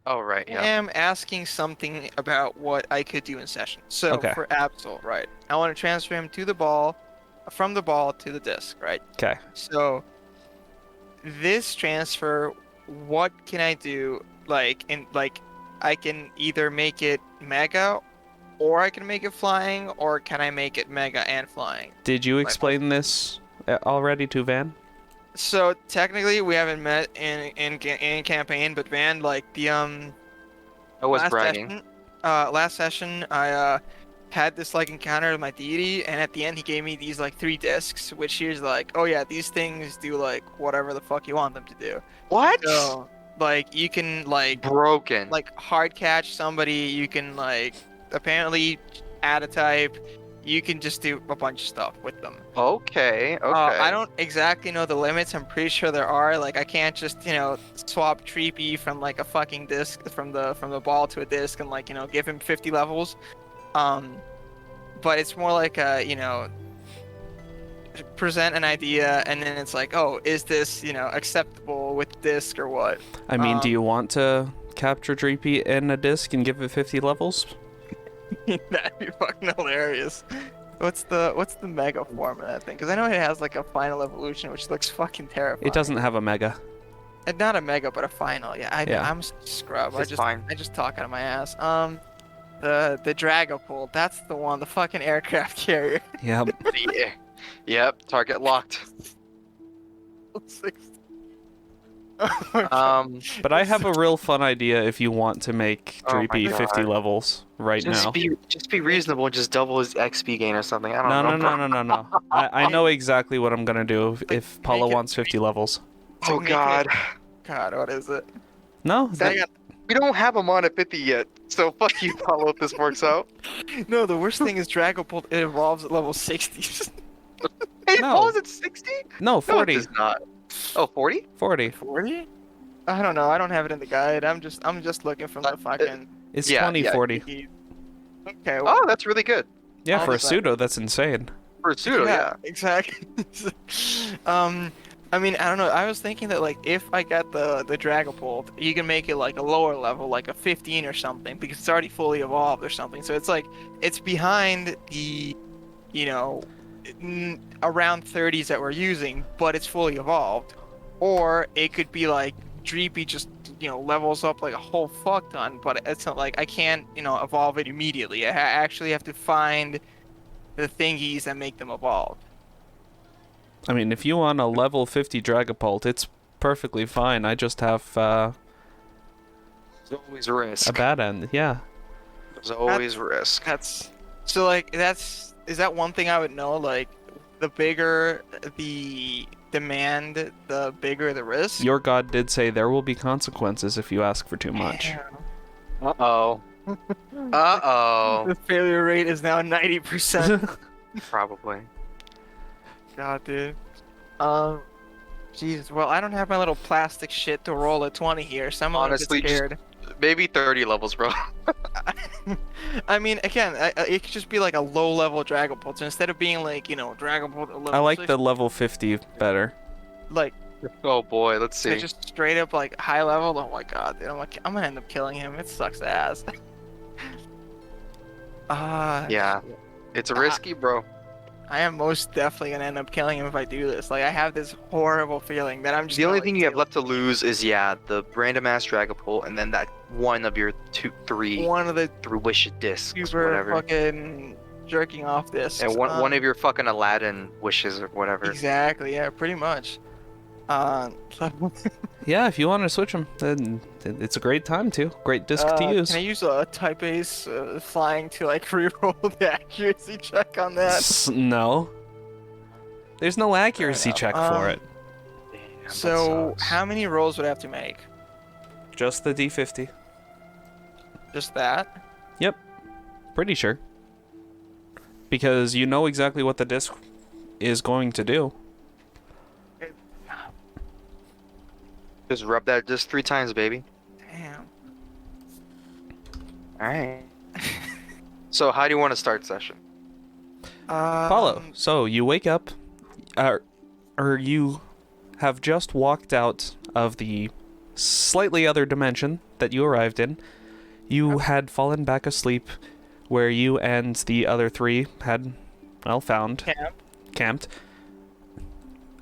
Oh, right, I yeah. am asking something about what I could do in session. So Okay. for Absol, right? I want to transfer him to the ball, from the ball to the disc, right? Okay. So this transfer, what can I do? I can either make it mega, or I can make it flying, or can I make it mega and flying? Did you Like, explain this already to Van? so technically we haven't met in campaign, but Van, like the I was last bragging. session, I had this like encounter with my deity, and at the end he gave me these like 3 discs, which he was like, oh yeah, these things do like whatever the fuck you want them to do. What? So like you can Broken. like hard catch somebody, you can like apparently add a type, you can just do a bunch of stuff with them. Okay, I okay. don't exactly know the limits. I'm pretty sure there are. Like I can't just, swap Treepy from like a fucking disc from the ball to a disc and like, give him 50 levels. Um, but it's more like present an idea and then it's like, oh, is this, acceptable with disc or what? I mean, do you want to capture Dreepy in a disc and give it 50 levels? That'd be fucking hilarious. What's the mega form of that thing? Because I know it has like a final evolution, which looks fucking terrifying. It doesn't have a mega. Not a mega, but a final. Yeah, I'm a scrub. It's fine. I just talk out of my ass. The Dragapult. That's the one. The fucking aircraft carrier. Yep. Yeah. Yep, target locked. Oh my God. But I have a real fun idea if you want to make Oh my Dreepy 50 God. levels right now. Just be reasonable and just double his XP gain or something. I don't know. No. I know exactly what I'm gonna do if Paolo make it wants 50 levels. Oh Make God. God, what is it? No? We don't have him on at 50 yet, so fuck you, Paolo, if this works out. No, the worst thing is Dragapult. It evolves at level 60. Hey, No. Paul's at 60? No, No, 40. it does not. Oh, 40? 40. 40? I don't know. I don't have it in the guide. I'm just looking from the fucking. It's Yeah, 20, yeah. 40. Okay. Well, Oh, that's really good. Yeah, for a Honestly. pseudo, that's insane. For a pseudo, yeah. exactly. I mean, I don't know. I was thinking that like if I got the Dragapult, you can make it like a lower level, like a 15 or something, because it's already fully evolved or something. So it's like it's behind the, around 30s that we're using, but it's fully evolved. Or it could be like Dreepy just levels up like a whole fuck ton, but it's not like I can't evolve it immediately. I actually have to find the thingies that make them evolve. I mean, if you want a level 50 Dragapult, it's perfectly fine. I just have There's always risk. a bad end. Yeah. There's always risk. That's so like is that one thing I would know? Like the bigger the demand, the bigger the risk. Your god did say there will be consequences if you ask for too much. Uh-oh. Uh-oh. The failure rate is now 90%. Probably. God, dude. Jesus. Well, I don't have my little plastic shit to roll a 20 here, so I'm a little Honestly, bit scared. Maybe 30 levels, bro. I mean, again, it could just be like a low-level Dragapult. So instead of being like, Dragapult at level I like 60, the level 50 better. like Oh boy, let's see. just straight up like high level. Oh my God, dude! I'm gonna end up killing him. It sucks ass. Yeah. It's risky, bro. I am most definitely gonna end up killing him if I do this. Like I have this horrible feeling that I'm just. The only gonna, thing like, you have left to lose is, the random ass Dragapult, and then that one of your three one of the wish discs, super whatever. fucking jerking off discs. And one of your fucking Aladdin wishes or whatever. Exactly. Yeah. Pretty much. Yeah, if you want to switch them, then it's a great time to. Great disc to use. Can I use a Type Ace flying to like reroll the accuracy check on that? No. There's no accuracy check for it. Damn, that So sucks. how many rolls would I have to make? Just the D50. Just that? Yep. Pretty sure. Because you know exactly what the disc is going to do. Just rub that disc 3 times, baby. Damn. Alright. So how do you want to start session? Paolo, so you wake up, or you have just walked out of the slightly other dimension that you arrived in. You had fallen back asleep where you and the other three had, well, camped.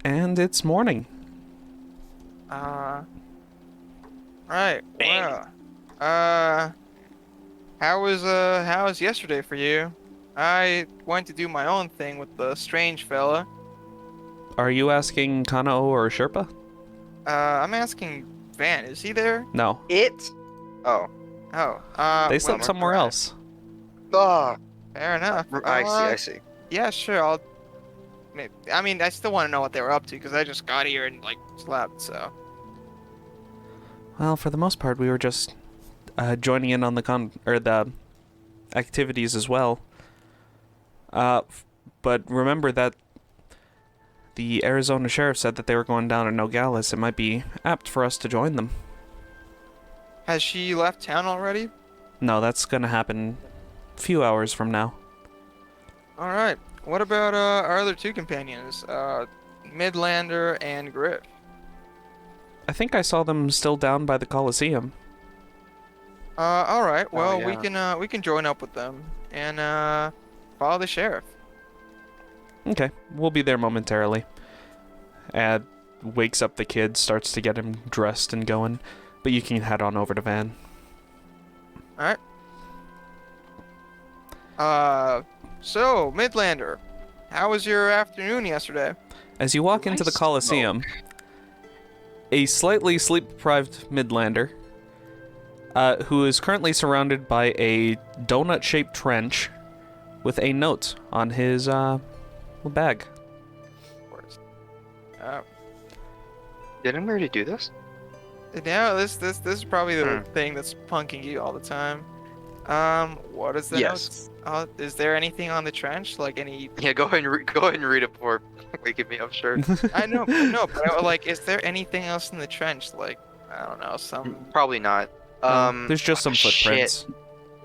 And it's morning. Right. Bang. Well, how was yesterday for you? I went to do my own thing with the strange fella. Are you asking Kanao or Sherpa? I'm asking Van. Is he there? No. Oh. Oh. They slept somewhere else. Ah. Fair enough. I see. Yeah, sure. I mean, I still want to know what they were up to because I just got here and like slept. So. Well, for the most part, we were just joining in on the activities as well. But remember that the Arizona sheriff said that they were going down to Nogales. It might be apt for us to join them. Has she left town already? No, that's gonna happen a few hours from now. All right. What about our other two companions, Midlander and Griff? I think I saw them still down by the Coliseum. All right. Well, yeah. we can join up with them and follow the sheriff. Okay, we'll be there momentarily. Ad wakes up the kid, starts to get him dressed and going, but you can head on over to Van. All right. So Midlander, how was your afternoon yesterday? As you walk into the Nice Coliseum, a slightly sleep-deprived Midlander, who is currently surrounded by a donut-shaped trench with a note on his bag. Of course. Didn't we already do this? Now this is probably the thing that's punking you all the time. What is that? Yes. Is there anything on the trench? Like any? Yeah, go ahead and read it before waking me up. Sure. I know, but like, is there anything else in the trench? Like, I don't know, some. Probably not. There's just some footprints. Shit.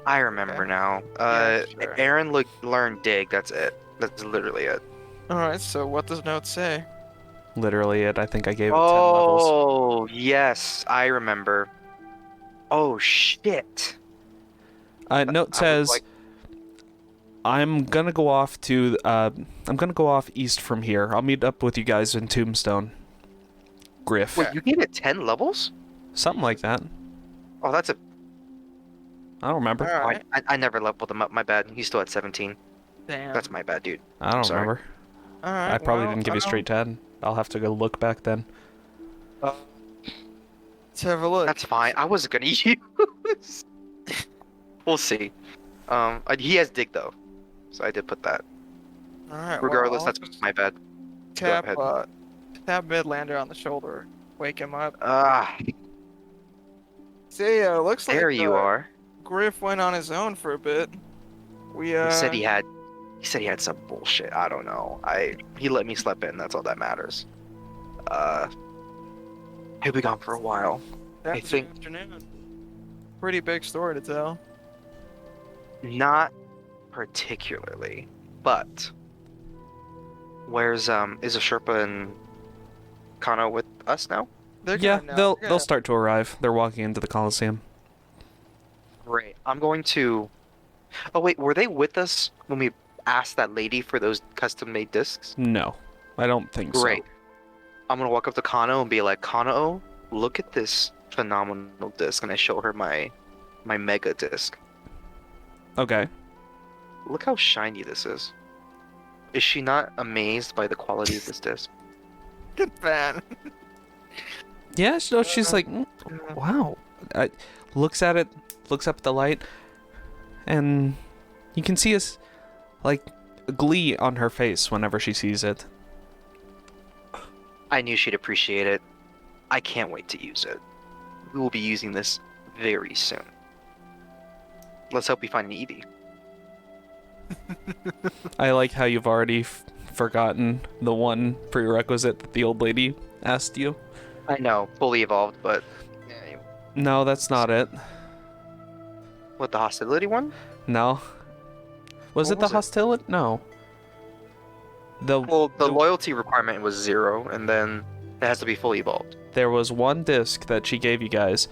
I remember now. Yeah, sure. Aaron learned dig. That's it. That's literally it. All right. So what does note say? Literally it. I think I gave it 10 levels. Oh, yes, I remember. Oh shit. Note says, I'm gonna go off east from here. I'll meet up with you guys in Tombstone. Griff. Wait, you gave it 10 levels? Something like that. Oh, that's a. I don't remember. All right. I never leveled him up. My bad. He's still at 17. Damn. That's my bad, dude. I don't Sorry. remember. All right. I probably well, didn't give you straight 10. I'll have to go look back then. Let's have a look. That's fine. I wasn't gonna use. We'll see. He has dig though, so I did put that. All right. Regardless, well, that's my bad. tap ahead. tap Midlander on the shoulder. Wake him up. Ah, See, looks like there you are. Griff went on his own for a bit. We He said he had some bullshit. I don't know. He let me slip in. That's all that matters. He'll be gone for a while. I think afternoon. Pretty big story to tell. not particularly, but where's is a Sherpa and Kano with us now? They're Yeah, gonna know. they'll They're gonna- start to arrive. They're walking into the Coliseum. Great. I'm going to. Oh wait, were they with us when we asked that lady for those custom-made discs? No, I don't think Great. so. I'm gonna walk up to Kano and be like, Kano, look at this phenomenal disc, and I show her my mega disc. Okay. Look how shiny this is. Is she not amazed by the quality of this disc? Good fan. Yeah, so she's like, wow. Looks at it, looks up at the light, and you can see glee on her face whenever she sees it. I knew she'd appreciate it. I can't wait to use it. We will be using this very soon. Let's hope we find an Eevee. I like how you've already forgotten the one prerequisite that the old lady asked you. I know, fully evolved, but No, that's not it. what, the hostility one? No. Was What it the was it? hostility? No. Well, the loyalty requirement was 0, and then it has to be fully evolved. there was one disc that she gave you guys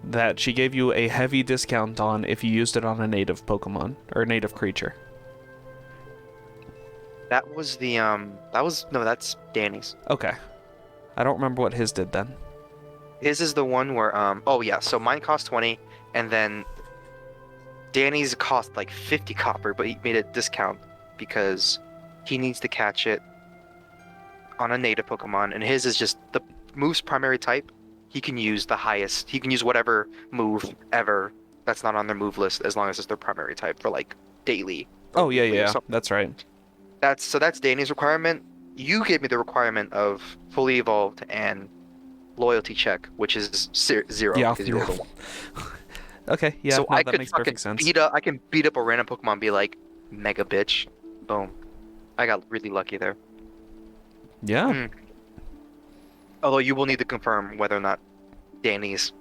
that she gave you a heavy discount on if you used it on a native Pokemon or native creature. That was the no, that's Danny's. Okay. I don't remember what his did then. His is the one where oh yeah, so mine cost 20, and then Danny's cost like 50 copper, but he made a discount because he needs to catch it on a native Pokemon, and his is just the move's primary type. He can use the highest. He can use whatever move ever that's not on their move list as long as it's their primary type for like daily. Oh yeah, weekly or yeah, something. that's right. That's Danny's requirement. You gave me the requirement of fully evolved and loyalty check, which is zero. Yeah. Because you rolled a 1. Okay, yeah, So no, I that could makes fucking perfect sense. I can beat up a random Pokemon and be like, mega bitch. Boom. I got really lucky there. Yeah. Mm. Although you will need to confirm whether or not Danny's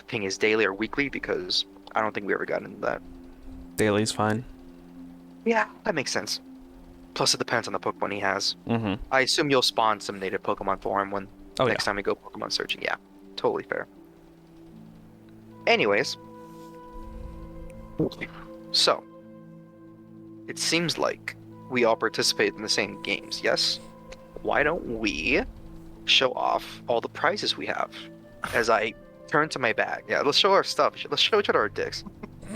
thing is daily or weekly, because I don't think we ever got into that. Daily's fine. Yeah, that makes sense. Plus, it depends on the Pokemon he has. Mm-hmm. I assume you'll spawn some native Pokemon for him when Oh next time we go Pokemon searching. Yeah, totally fair. Anyways, so it seems like we all participate in the same games, yes? Why don't we show off all the prizes we have? As I turn to my bag. Yeah, let's show our stuff. Let's show each other our dicks.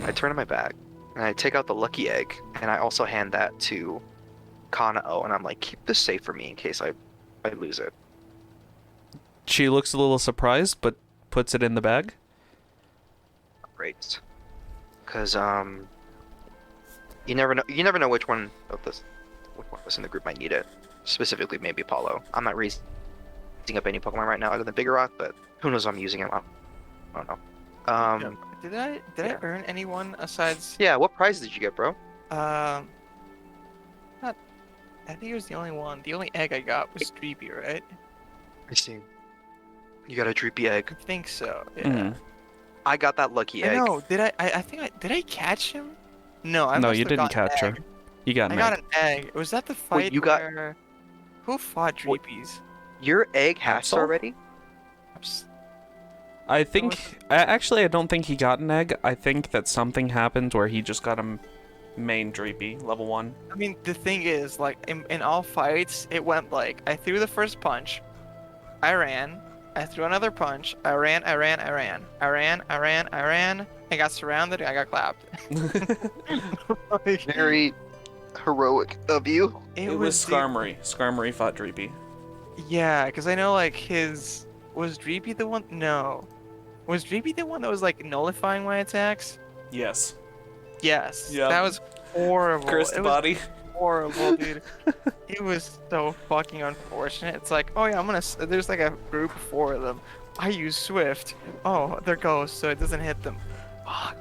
I turn to my bag, and I take out the lucky egg, and I also hand that to Kanao, and I'm like, keep this safe for me in case I lose it. She looks a little surprised, but puts it in the bag. Great. Because you never know which one of us in the group might need it. Specifically, maybe Paolo. I'm not raising up any Pokemon right now other than Bigger Rock, but who knows if I'm using him. I don't know. Did I earn anyone asides? Yeah, what prize did you get, bro? I think it was the only one. The only egg I got was Dreepy, right? I see. You got a Droopy egg. I think so. Yeah. Mm. I got that lucky egg. No, did I think did I catch him? No, I No, must you have didn't got an catch her. egg. You got I an got egg. an egg. Was that the fight you got- where... Who fought Dreepies? Your egg hatched Absol? already? I think... Actually, I don't think he got an egg. I think that something happened where he just got a main Dreepy, level 1. I mean, the thing is, like, in all fights, it went like, I threw the first punch, I ran, I threw another punch, I ran, I got surrounded, I got clapped. Like, Very heroic of you. It was Skarmory. Skarmory fought Dreepy. Yeah, because I know, like, his... Was Dreepy the one? No. Was Dreepy the one that was, like, nullifying my attacks? Yes. Yes. Yep. That was horrible. Cursed It was body. horrible, dude. It was so fucking unfortunate. It's like, oh yeah, there's like a group of 4 of them. I use Swift. Oh, they're ghosts, so it doesn't hit them. Fuck.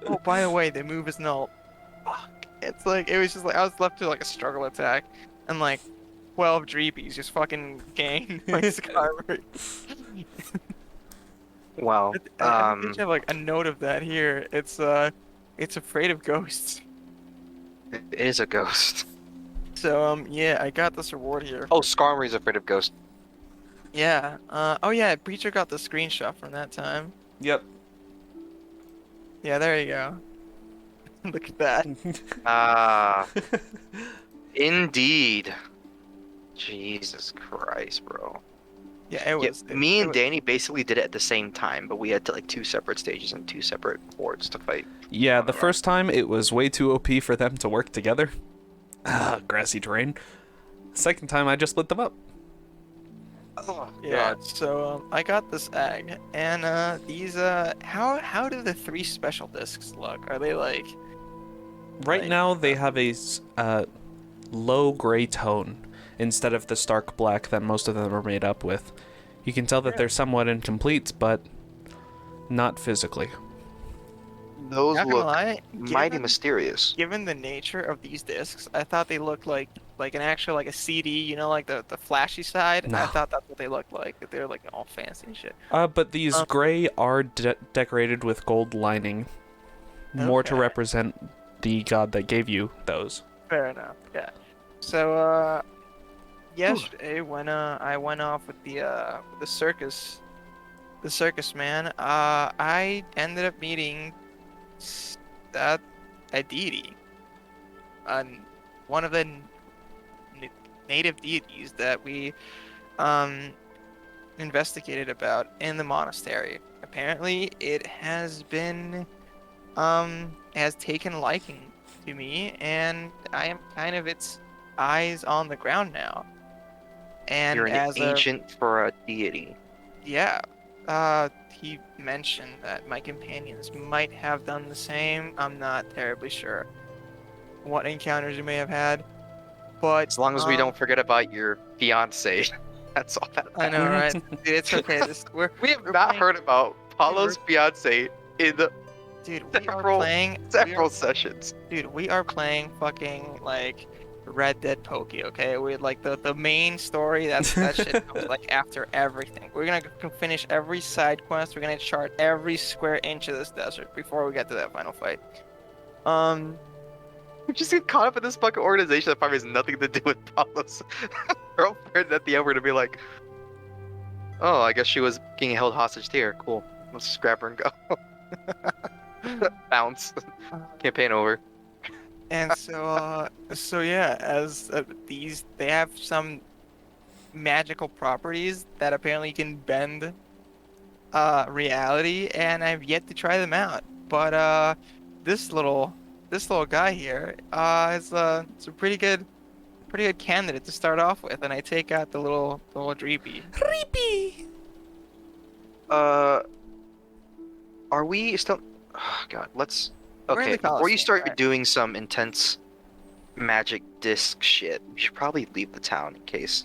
Oh, by the way, the move is null. Fuck. It's like, it was just like, I was left to like a struggle attack, and like 12 Dreepies just fucking gang my Skarmory. Wow. I think I have like a note of that here. It's afraid of ghosts. It is a ghost. So yeah, I got this reward here. Oh, Skarmory's afraid of ghosts. Yeah. Oh yeah, Preacher got the screenshot from that time. Yep. Yeah, there you go. Look at that. Ah, indeed. Jesus Christ, bro. Yeah, it was. Me and Danny basically did it at the same time, but we had to like 2 separate stages and 2 separate boards to fight. Yeah, the first time it was way too OP for them to work together. Grassy terrain. Second time I just split them up. Oh, Yeah. So I got this egg, and these how do the 3 special discs look? Are they like? Right Like- now they have a low gray tone instead of the stark black that most of them are made up with. You can tell that they're somewhat incomplete, but not physically. Those Not gonna look lie, mighty mysterious. given the nature of these discs, I thought they looked like an actual like a CD, you know, like the flashy side. No. I thought that's what they looked like. That they're like all fancy and shit. But these gray are decorated with gold lining, more to Okay. represent the god that gave you those. Fair enough. Yeah. So yesterday when I went off with the circus man, I ended up meeting that a deity, one of the native deities that we investigated about in the monastery. Apparently, it has been has taken liking to me, and I am kind of its eyes on the ground now. And You're an as agent for a deity. yeah, he mentioned that my companions might have done the same. I'm not terribly sure what encounters you may have had, but As long as we don't forget about your fiance, that's all that I know, right? Dude, it's okay. We have we're not playing- heard about Paolo's fiance in the Dude, we are several playing. several sessions. Dude, we are playing fucking like Red Dead Pokey, okay? We like the main story. That shit comes like after everything. We're gonna finish every side quest. We're gonna chart every square inch of this desert before we get to that final fight. We just get caught up in this fucking organization that probably has nothing to do with Paolo's girlfriend. At the end, we're gonna be like, "Oh, I guess she was getting held hostage here. Cool. Let's just grab her and go." Bounce. Campaign over. And so yeah, as they have some magical properties that apparently can bend reality, and I've yet to try them out. But this little guy here is it's a pretty good candidate to start off with, and I take out the little Dreepy. Creepy. Are we still? Oh, God, let's. We're in Okay, the before you Coliseum, start right? doing some intense magic disc shit, we should probably leave the town in case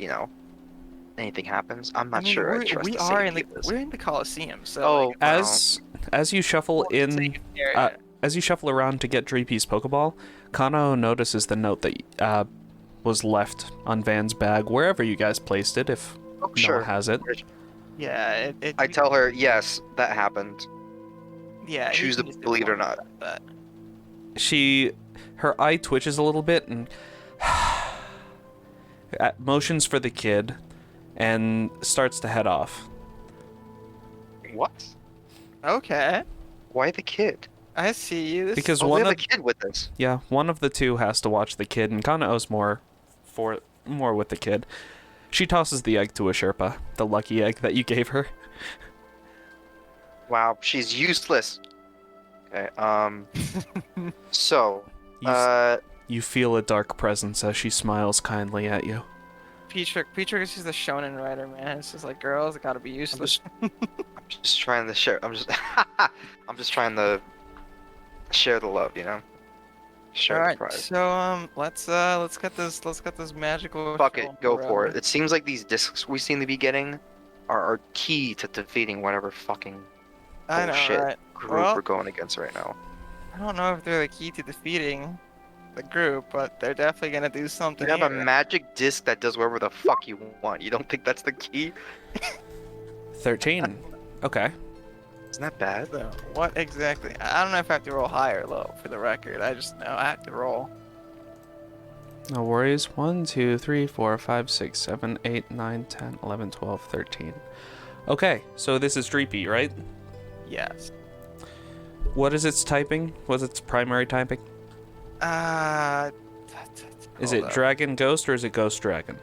anything happens. I'm not sure. I trust we the are in safety of this. we're in the Coliseum, so Oh, like, As you shuffle it's a in, safe area. as you shuffle around to get Dreepy's Pokeball, Kano notices the note that was left on Van's bag, wherever you guys placed it, if Oh, Noah sure. has it. Yeah, I tell her, yes, that happened. Yeah, he choose can to just believe it or inform not. us about that. Her eye twitches a little bit and motions for the kid and starts to head off. What? Okay, Why the kid? I see you. This Because Oh, we one have of a kid with us. one of the two has to watch the kid, and Kanao's more with the kid. She tosses the egg to a Sherpa, the lucky egg that you gave her. Wow, she's useless. Okay. So, You feel a dark presence as she smiles kindly at you. Petrick is just a shonen writer, man. It's just like girls gotta be useless. I'm just trying to share. I'm just trying to share the love, Share the Alright, pride. so let's get this magical. Fuck show it, on go the for road. it. It seems like these discs we seem to be getting are key to defeating whatever fucking I know, bullshit right? group Well, we're going against right now. I don't know if they're the key to defeating the group, but they're definitely gonna do something. You have a here. magic disc that does whatever the fuck you want. You don't think that's the key? 13. Okay. Isn't that bad? So, what exactly? I don't know if I have to roll high or low for the record. I just know I have to roll. No worries. 1, 2, 3, 4, 5, 6, 7, 8, 9, 10, 11, 12, 13. Okay, so this is Dreepy, right? Yes. What is its typing? What's its primary typing? Is it hold up. Dragon Ghost or is it Ghost Dragon?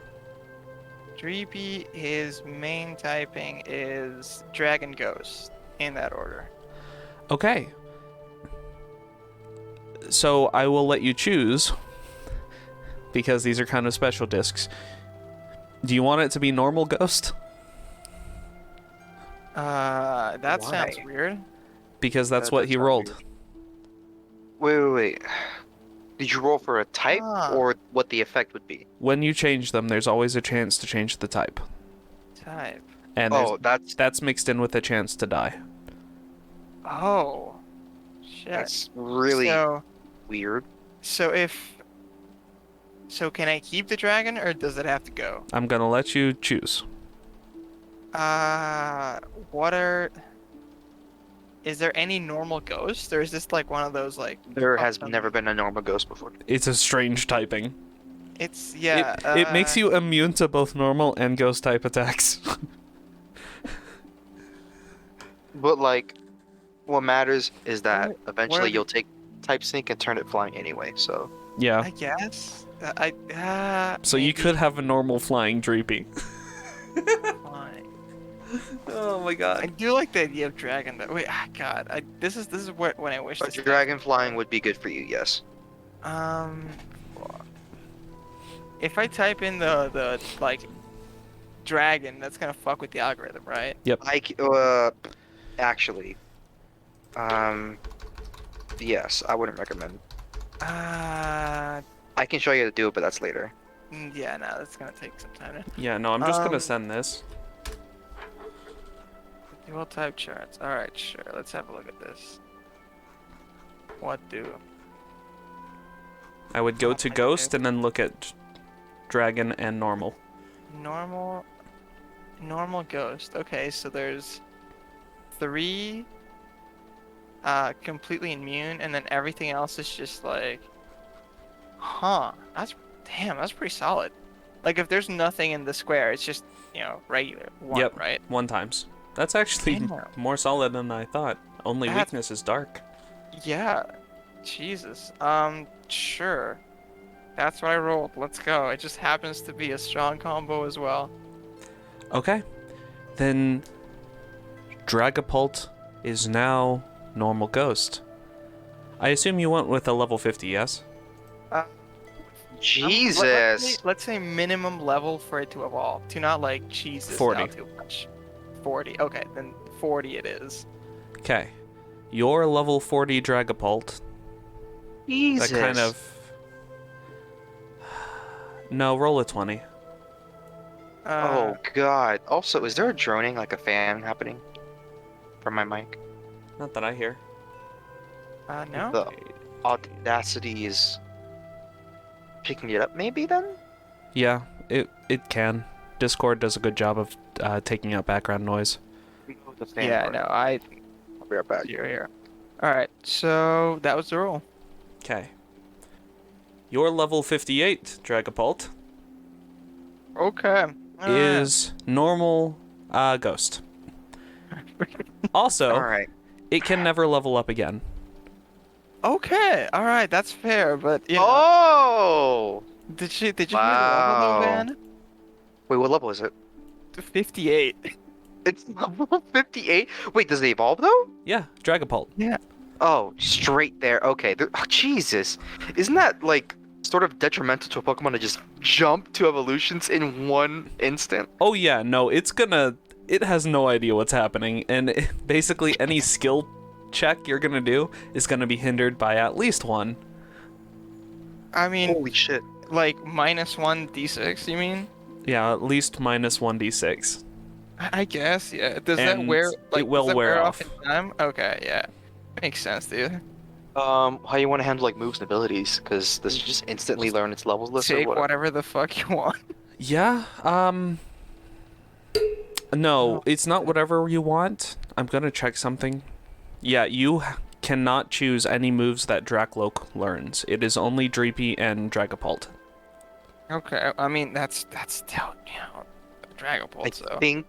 Dreepy, his main typing is Dragon Ghost, in that order. Okay. So I will let you choose, because these are kind of special discs. Do you want it to be normal Ghost? That sounds Why? weird. Because that's That what does he sound rolled. Wait. Did you roll for a type Ah. or what the effect would be? When you change them, there's always a chance to change the type. Type. And Oh, that's mixed in with a chance to die. Oh. Shit. that's really So, weird. so can I keep the dragon, or does it have to go? I'm gonna let you choose. Is there any normal ghost, or is this like one of those like? There has custom- never been a normal ghost before. It's a strange typing. It's yeah. It makes you immune to both normal and ghost type attacks. But like, what matters is that What- eventually what- you'll take type sneak and turn it flying anyway. So Yeah. I guess. So you could have a normal flying Dreepy. Fine. Oh my I god. do like the idea of dragon. But wait, God, this is what when I wish. a this thing- dragon flying would be good for you. Yes. If I type in the like dragon, that's gonna fuck with the algorithm, right? Actually, yes, I wouldn't recommend. I can show you how to do it, but that's later. Yeah, no, that's gonna take some time. Yeah, no, I'm just gonna send this. Dual type charts. All right, sure. Let's have a look at this. What do? I would go to I ghost do. and then look at dragon and normal. Normal ghost. Okay, so there's 3 completely immune, and then everything else is just like, that's pretty solid. Like if there's nothing in the square, it's just regular one, Yep. right? 1 times. That's actually Damn. more solid than I thought. Only That's- weakness is dark. Yeah, Jesus. Sure. That's what I rolled. Let's go. It just happens to be a strong combo as well. Okay. Then Dragapult is now normal ghost. I assume you went with a level 50, yes? Jesus. Let's say minimum level for it to evolve. To not like cheese this 40. out too much. 40. Okay, then 40 it is. Okay. Your level 40 Dragapult. Jesus. That kind of... No, roll a 20. Oh God. Also, is there a droning like a fan happening from my mic? Not that I hear. No. The audacity is picking it up. Maybe then. Yeah, it can. Discord does a good job of taking out background noise. The fan Yeah, part. no, I'll be right back. you're here. Alright, so that was the roll. Okay. Your level 58 Dragapult Okay. is normal ghost. Also, All right. it can never level up again. Okay, alright, that's fair, but Oh. Did you hear the Wow. level though, man? Wait, what level is it? 58. It's level 58. Wait, does it evolve though? Yeah, Dragapult. Oh, straight there. Okay. Oh, Jesus. Isn't that like sort of detrimental to a Pokemon to just jump to evolutions in one instant? Oh yeah, no, it has no idea what's happening, and basically any skill check you're gonna do is gonna be hindered by at least 1. I mean, Holy shit. like -1 d6, you mean? Yeah, at least minus 1d6. I guess, yeah. Does that And wear it will does that wear off. in time? Okay, yeah. Makes sense, dude. How you want to handle like moves and abilities? Because does it just instantly learn its levels list or Take what? whatever the fuck you want. Yeah, no, it's not whatever you want. I'm gonna check something. Yeah, you cannot choose any moves that Dracloak learns. It is only Dreepy and Dragapult. Okay, I mean that's still Dragapult. I So think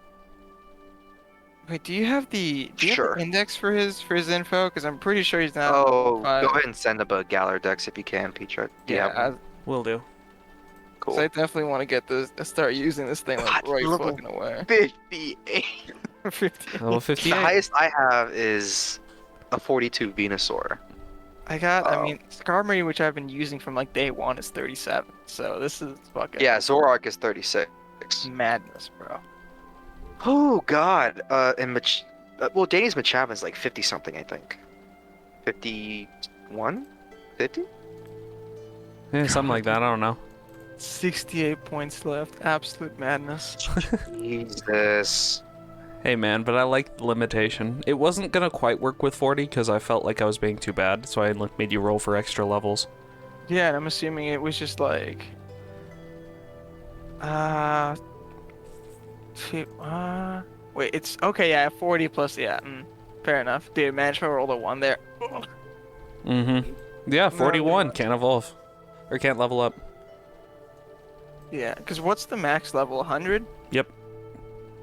wait, do you have the Sure. index for his info? Because I'm pretty sure he's not. Oh, go five. ahead and send up a Galar Dex if you can, Petra. Yeah, Will do. Cool. so I definitely want to get this, start using this thing like God, right level fucking away. 58. 50. Level The 58. highest I have is a 42 Venusaur. I got, I Oh. mean, Skarmory, which I've been using from like day 1, is 37. So this is fucking Yeah, Zoroark is 36. madness, bro. Oh God. Well, Danny's Machavin's like 50 something, I think. 51? 50? Yeah, something like that. I don't know. 68 points left. Absolute madness. Jesus. Hey man, but I like the limitation. It wasn't gonna quite work with 40 because I felt like I was being too bad, so I made you roll for extra levels. Yeah, and I'm assuming it was just like, wait, it's okay. Yeah, 40 plus. Yeah, fair enough. Dude, managed to roll a 1 there. Mm-hmm. Yeah, 41 can't evolve, or can't level up. Yeah, because what's the max level? 100? Yep.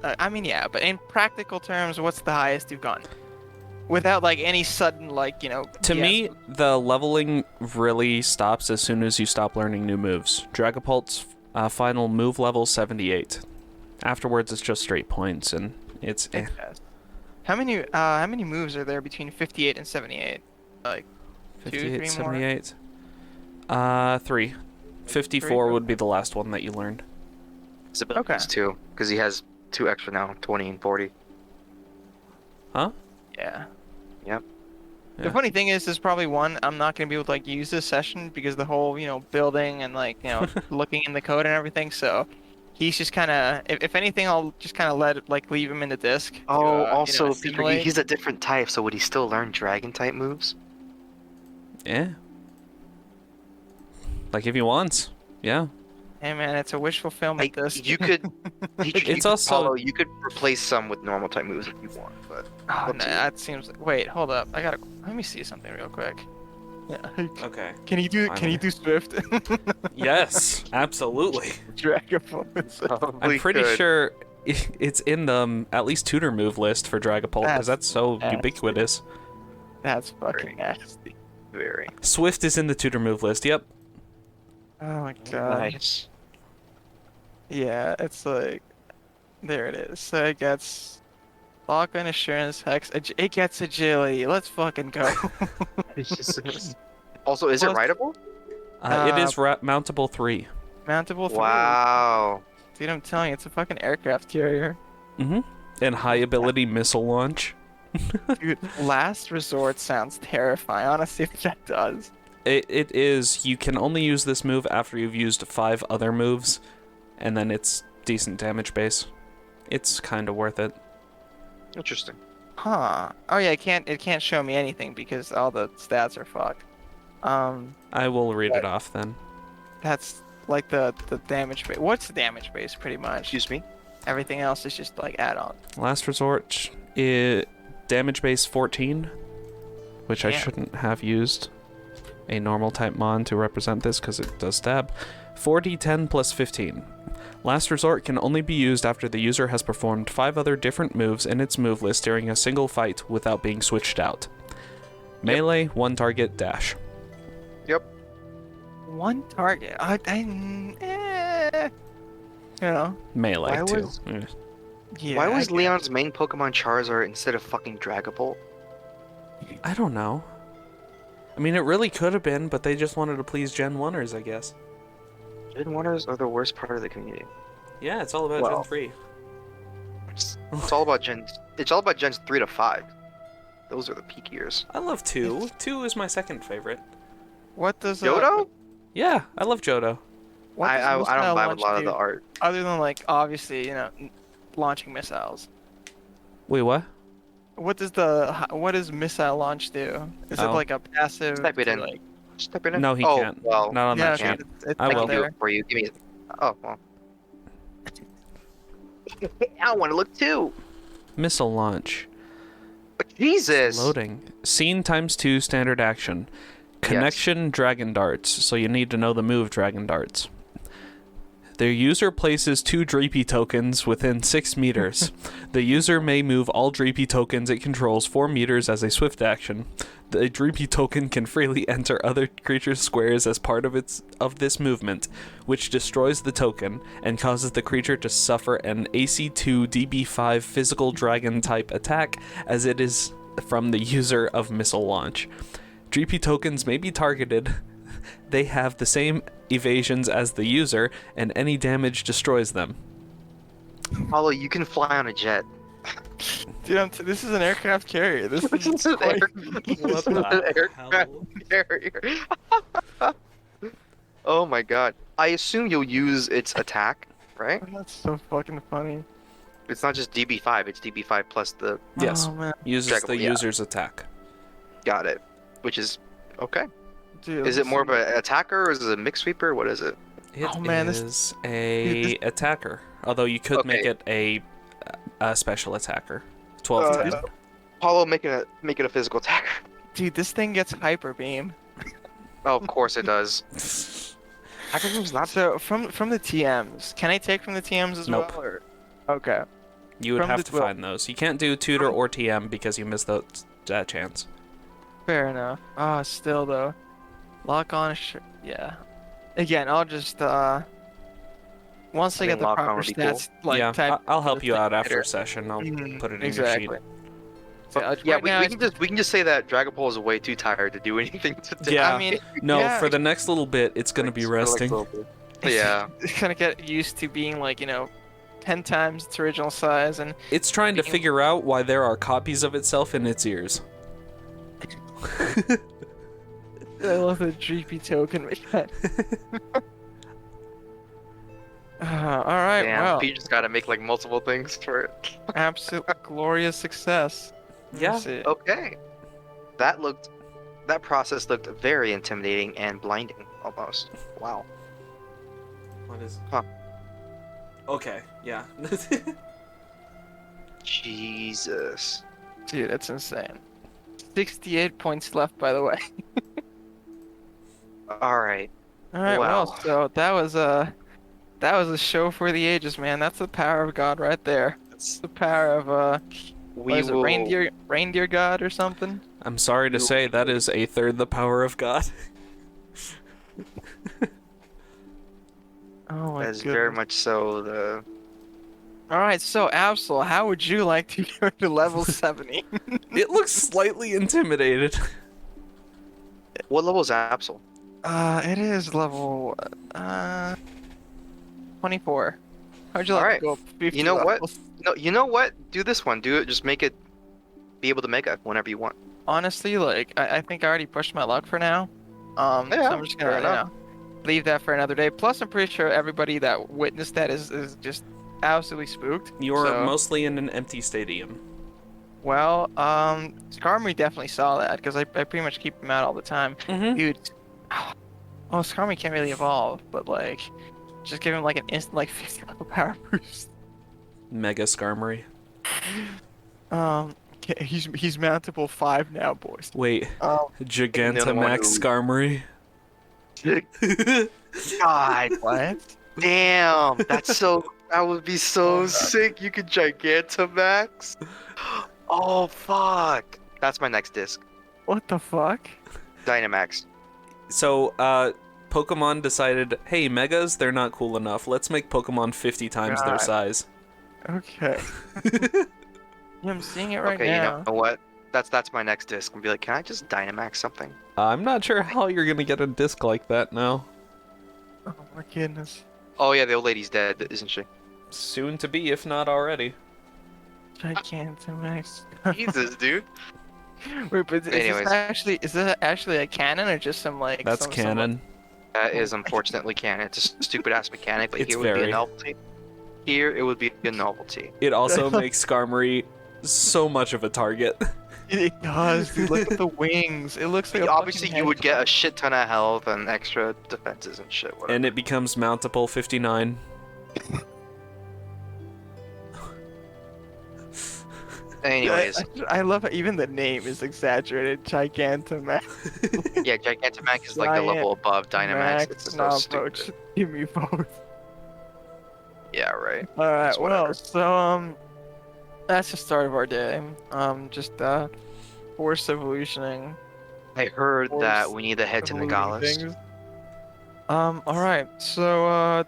I mean, yeah, but in practical terms, what's the highest you've gone? Without like any sudden To BS. me, the leveling really stops as soon as you stop learning new moves. Dragapult's final move level 78. Afterwards, it's just straight points, and it's eh. Yes. How many moves are there between 58 and 78? Like 2, 58, 3 more? 78. 3. 54 Three? would be the last one that you learned. His abilities too, because he has 2 extra now, 20 and 40. Huh? Yeah. Yep. The Yeah. funny thing is, there's probably one I'm not gonna be able to like use this session because the whole building and looking in the code and everything. So he's just kind of, if anything, I'll just kind of leave him in the disc. Oh, To, also, Beaker, assimilate. he's a different type, so would he still learn dragon type moves? Yeah. Like if he wants. Yeah. Hey man, it's a wish fulfillment. Like, This. you could. It's also- Paolo, you could replace some with normal type moves if you want, but. Oh, up no, to you. that seems. Wait, hold up. Let me see something real quick. Yeah. Okay. Can you do Swift? Yes, absolutely. Dragon Force. I'm pretty sure it's in the at least tutor move list for Dragapult because that's so That's- ubiquitous. That's fucking nasty. Very. Swift is in the tutor move list. Yep. Oh my god. Nice. Yeah, it's like, there it is. So it gets lock on assurance hex. It gets agility. Let's fucking go. Also, is it Plus- rideable? It is mountable 3. Mountable 3. Wow. Dude, I'm telling you, it's a fucking aircraft carrier. Mm-hmm. And high ability missile launch. Dude, last resort sounds terrifying. Honestly, if that does. It is. You can only use this move after you've used 5 other moves, and then it's decent damage base. It's kind of worth it. Interesting. Huh. Oh yeah, it can't show me anything because all the stats are fucked. I will read it off then. That's like the damage base. What's the damage base pretty much? Excuse me? Everything else is just like add-on. Last resort, damage base 14, which I shouldn't have used a normal type mon to represent this because it does stab. 4d10 plus 15. Last resort can only be used after the user has performed 5 other different moves in its move list during a single fight without being switched out. Melee, 1 target, dash. Yep. One target. Melee, Why too. was- Yeah. Why was I Leon's main Pokemon Charizard instead of fucking Dragapult? I don't know. I mean, it really could have been, but they just wanted to please Gen 1ers, I guess. Gen 1ers are the worst part of the community. Yeah, it's all about Well. Gen 3. It's all about Gens 3 to 5. Those are the peak years. I love 2. 2 is my second favorite. What does Johto? Yeah, I love Johto. What does I don't missile buy a launch lot of do? the art. Other than like obviously launching missiles. Wait, what? What does missile launch do? Is it Oh. like a passive? Type it to, in. like, Just type it in. No, he oh, can't. Well, Not on yeah, that okay, sheet. it's I I right will. can do there. it for you. Give me. Oh well. I want to look too. Missile launch. But Jesus. Loading. Scene times 2 standard action. Connection Dragon Darts. So you need to know the move Dragon Darts. The user places 2 Dreepy tokens within 6 meters. The user may move all Dreepy tokens it controls 4 meters as a swift action. The Dreepy token can freely enter other creatures' squares as part of this movement, which destroys the token and causes the creature to suffer an AC2 DB5 physical dragon type attack as it is from the user of missile launch. Dreepy tokens may be targeted. They have the same evasions as the user, and any damage destroys them. Paolo, you can fly on a jet. Dude, this is an aircraft carrier. This This is is an quite- this is an aircraft carrier. Oh my god. I assume you'll use its attack, right? That's so fucking funny. It's not just DB5, it's DB5 plus the. Yes, Oh, man. uses Dragon- the yeah. user's attack. Got it. Which is. Okay. Dude, Is it more of listen. an attacker or is it a mixed sweeper? What is it? It Oh, man, this- is a dude, attacker, although you could make Okay. it a special attacker. 12 to 10. Paolo, make it a physical attacker. Dude, this thing gets hyper beam. Oh, of course it does. Acronyms not. So from the TMs, can I take from the TMs as Nope. well? Or... Okay. You would From have the to 12. find those. You can't do tutor or TM because you missed that chance. Fair enough. Ah, still though. Lock on. Yeah. Again, I'll just once I I get think the lock on proper would be cool. stats, like yeah, type. I'll for help the you thing out after later. session. I'll put it in exactly. your sheet. So, Yeah, right now, we can just say that Dragapult is way too tired to do anything today. Yeah. I mean, No, yeah, for the next little bit, it's gonna be resting. Yeah. it's gonna get used to being like 10 times its original size, and It's trying to figure out why there are copies of itself in its ears. I love the dreepy token with that. All right, Damn, well, you just gotta make like multiple things for it. absolute glorious success. Let me Yeah. see. Okay. That process looked very intimidating and blinding almost. Wow. What is? Huh. Okay. Yeah. Jesus. Dude, that's insane. 68 points left, by the way. Alright. All right, Wow. well, so that was a show for the ages, man. That's the power of God right there. That's the power of what We is it, will reindeer God or something? I'm sorry to say that is a third the power of God. Oh my That is goodness. very much so the All right, so Absol, how would you like to go to level 70? It looks slightly intimidated. what level is Absol? It is level 24. How'd you like Alright. to go up 50 You know what? levels? No, you know what? Do this one. Do it. Just make it be able to mega whenever you want. Honestly, like I think I already pushed my luck for now. So Yeah, I'm just fair gonna enough. leave that for another day. Plus, I'm pretty sure everybody that witnessed that is just absolutely spooked. You're so, mostly in an empty stadium. well, Skarmory definitely saw that because I pretty much keep him out all the time. Mm-hmm. Dude, oh, Skarmory can't really evolve, but like, just give him like an instant like 50 level power boost. Mega Skarmory. Okay, he's mountable 5 now, boys. Wait, Um, Gigantamax Skarmory. God what? damn, that would be so sick. You could Gigantamax. Oh fuck. That's my next disc. What the fuck? Dynamax. So, Pokemon decided, hey, Megas, they're not cool enough. Let's make Pokemon 50 times their God. size. Okay. Yeah, I'm seeing it right Okay, now. you know what? That's my next disc. And be like, can I just Dynamax something? I'm not sure how you're gonna get a disc like that now. Oh my goodness. Oh yeah, the old lady's dead, isn't she? Soon to be, if not already. Gigantamax. Jesus, dude. Wait, but Anyways. is this actually a canon or just some like? That's some canon. That is unfortunately canon. It's a stupid ass mechanic, but It's here would be very. a novelty. Here it would be a novelty. It also makes Skarmory so much of a target. It does, dude. Look at the wings. It looks like a Obviously, fucking you would get a hedgehog. shit ton of health and extra defenses and shit. Whatever. And it becomes Mountable 59. Anyways, I love how even the name is exaggerated. Gigantamax. yeah, Gigantamax is like the level above Dynamax. It's so stupid. Give me both. Yeah, right. All right. It's Well, whatever. so that's the start of our day. Just force evolutioning. I heard that Force we need to head to evoluting Nagalis. things. All right. So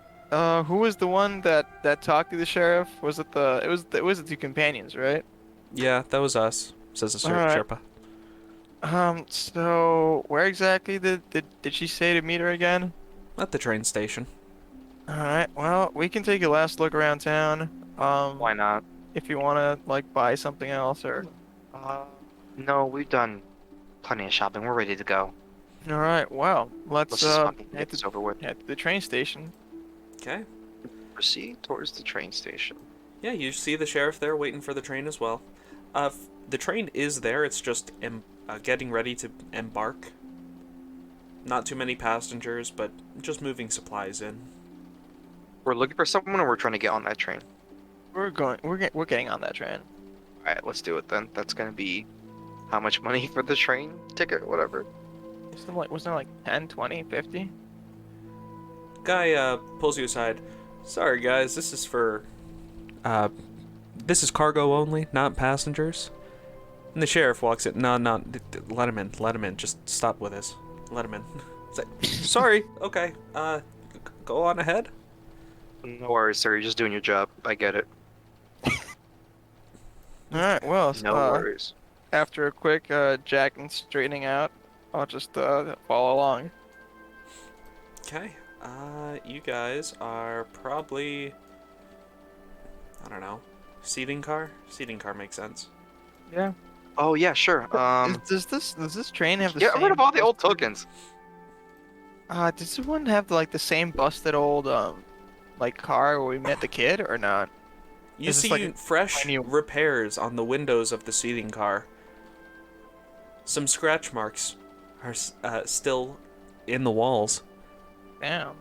who was the one that talked to the sheriff? Was it it was the 2 companions, right? Yeah, that was us, says the Alright. Sherpa. So where exactly did she say to meet her again? At the train station. All right. Well, we can take a last look around town. Why not? If you wanna like buy something else or. No, we've done plenty of shopping. We're ready to go. All right. Well, let's Let's just fucking head get this over with. to the train station. Okay. Proceed towards the train station. Yeah, you see the sheriff there waiting for the train as well. The train is there, it's just getting ready to embark. Not too many passengers, but just moving supplies in. We're looking for someone, or we're trying to get on that train. We're getting on that train. All right, let's do it then. That's gonna be how much money for the train ticket, whatever. Wasn't there like 10, 20, 50? Guy pulls you aside. Sorry, guys. This is for. This is cargo only, not passengers. And the sheriff walks in. No, no. Let him in. Let him in. Just stop with us. Let him in. Sorry. Okay. Go on ahead. No worries, sir. You're just doing your job. I get it. Alright, well, No worries. after a quick jack and straightening out, I'll just follow along. Okay. You guys are probably. I don't know. Seating car? Seating car makes sense. Yeah. Oh yeah, sure. Does this train have the Get same? rid of all the old busted- tokens. Does this one have like the same busted old like car where we met the kid or not? You Is this see like a fresh tiny- repairs on the windows of the seating car. Some scratch marks are still in the walls. Damn.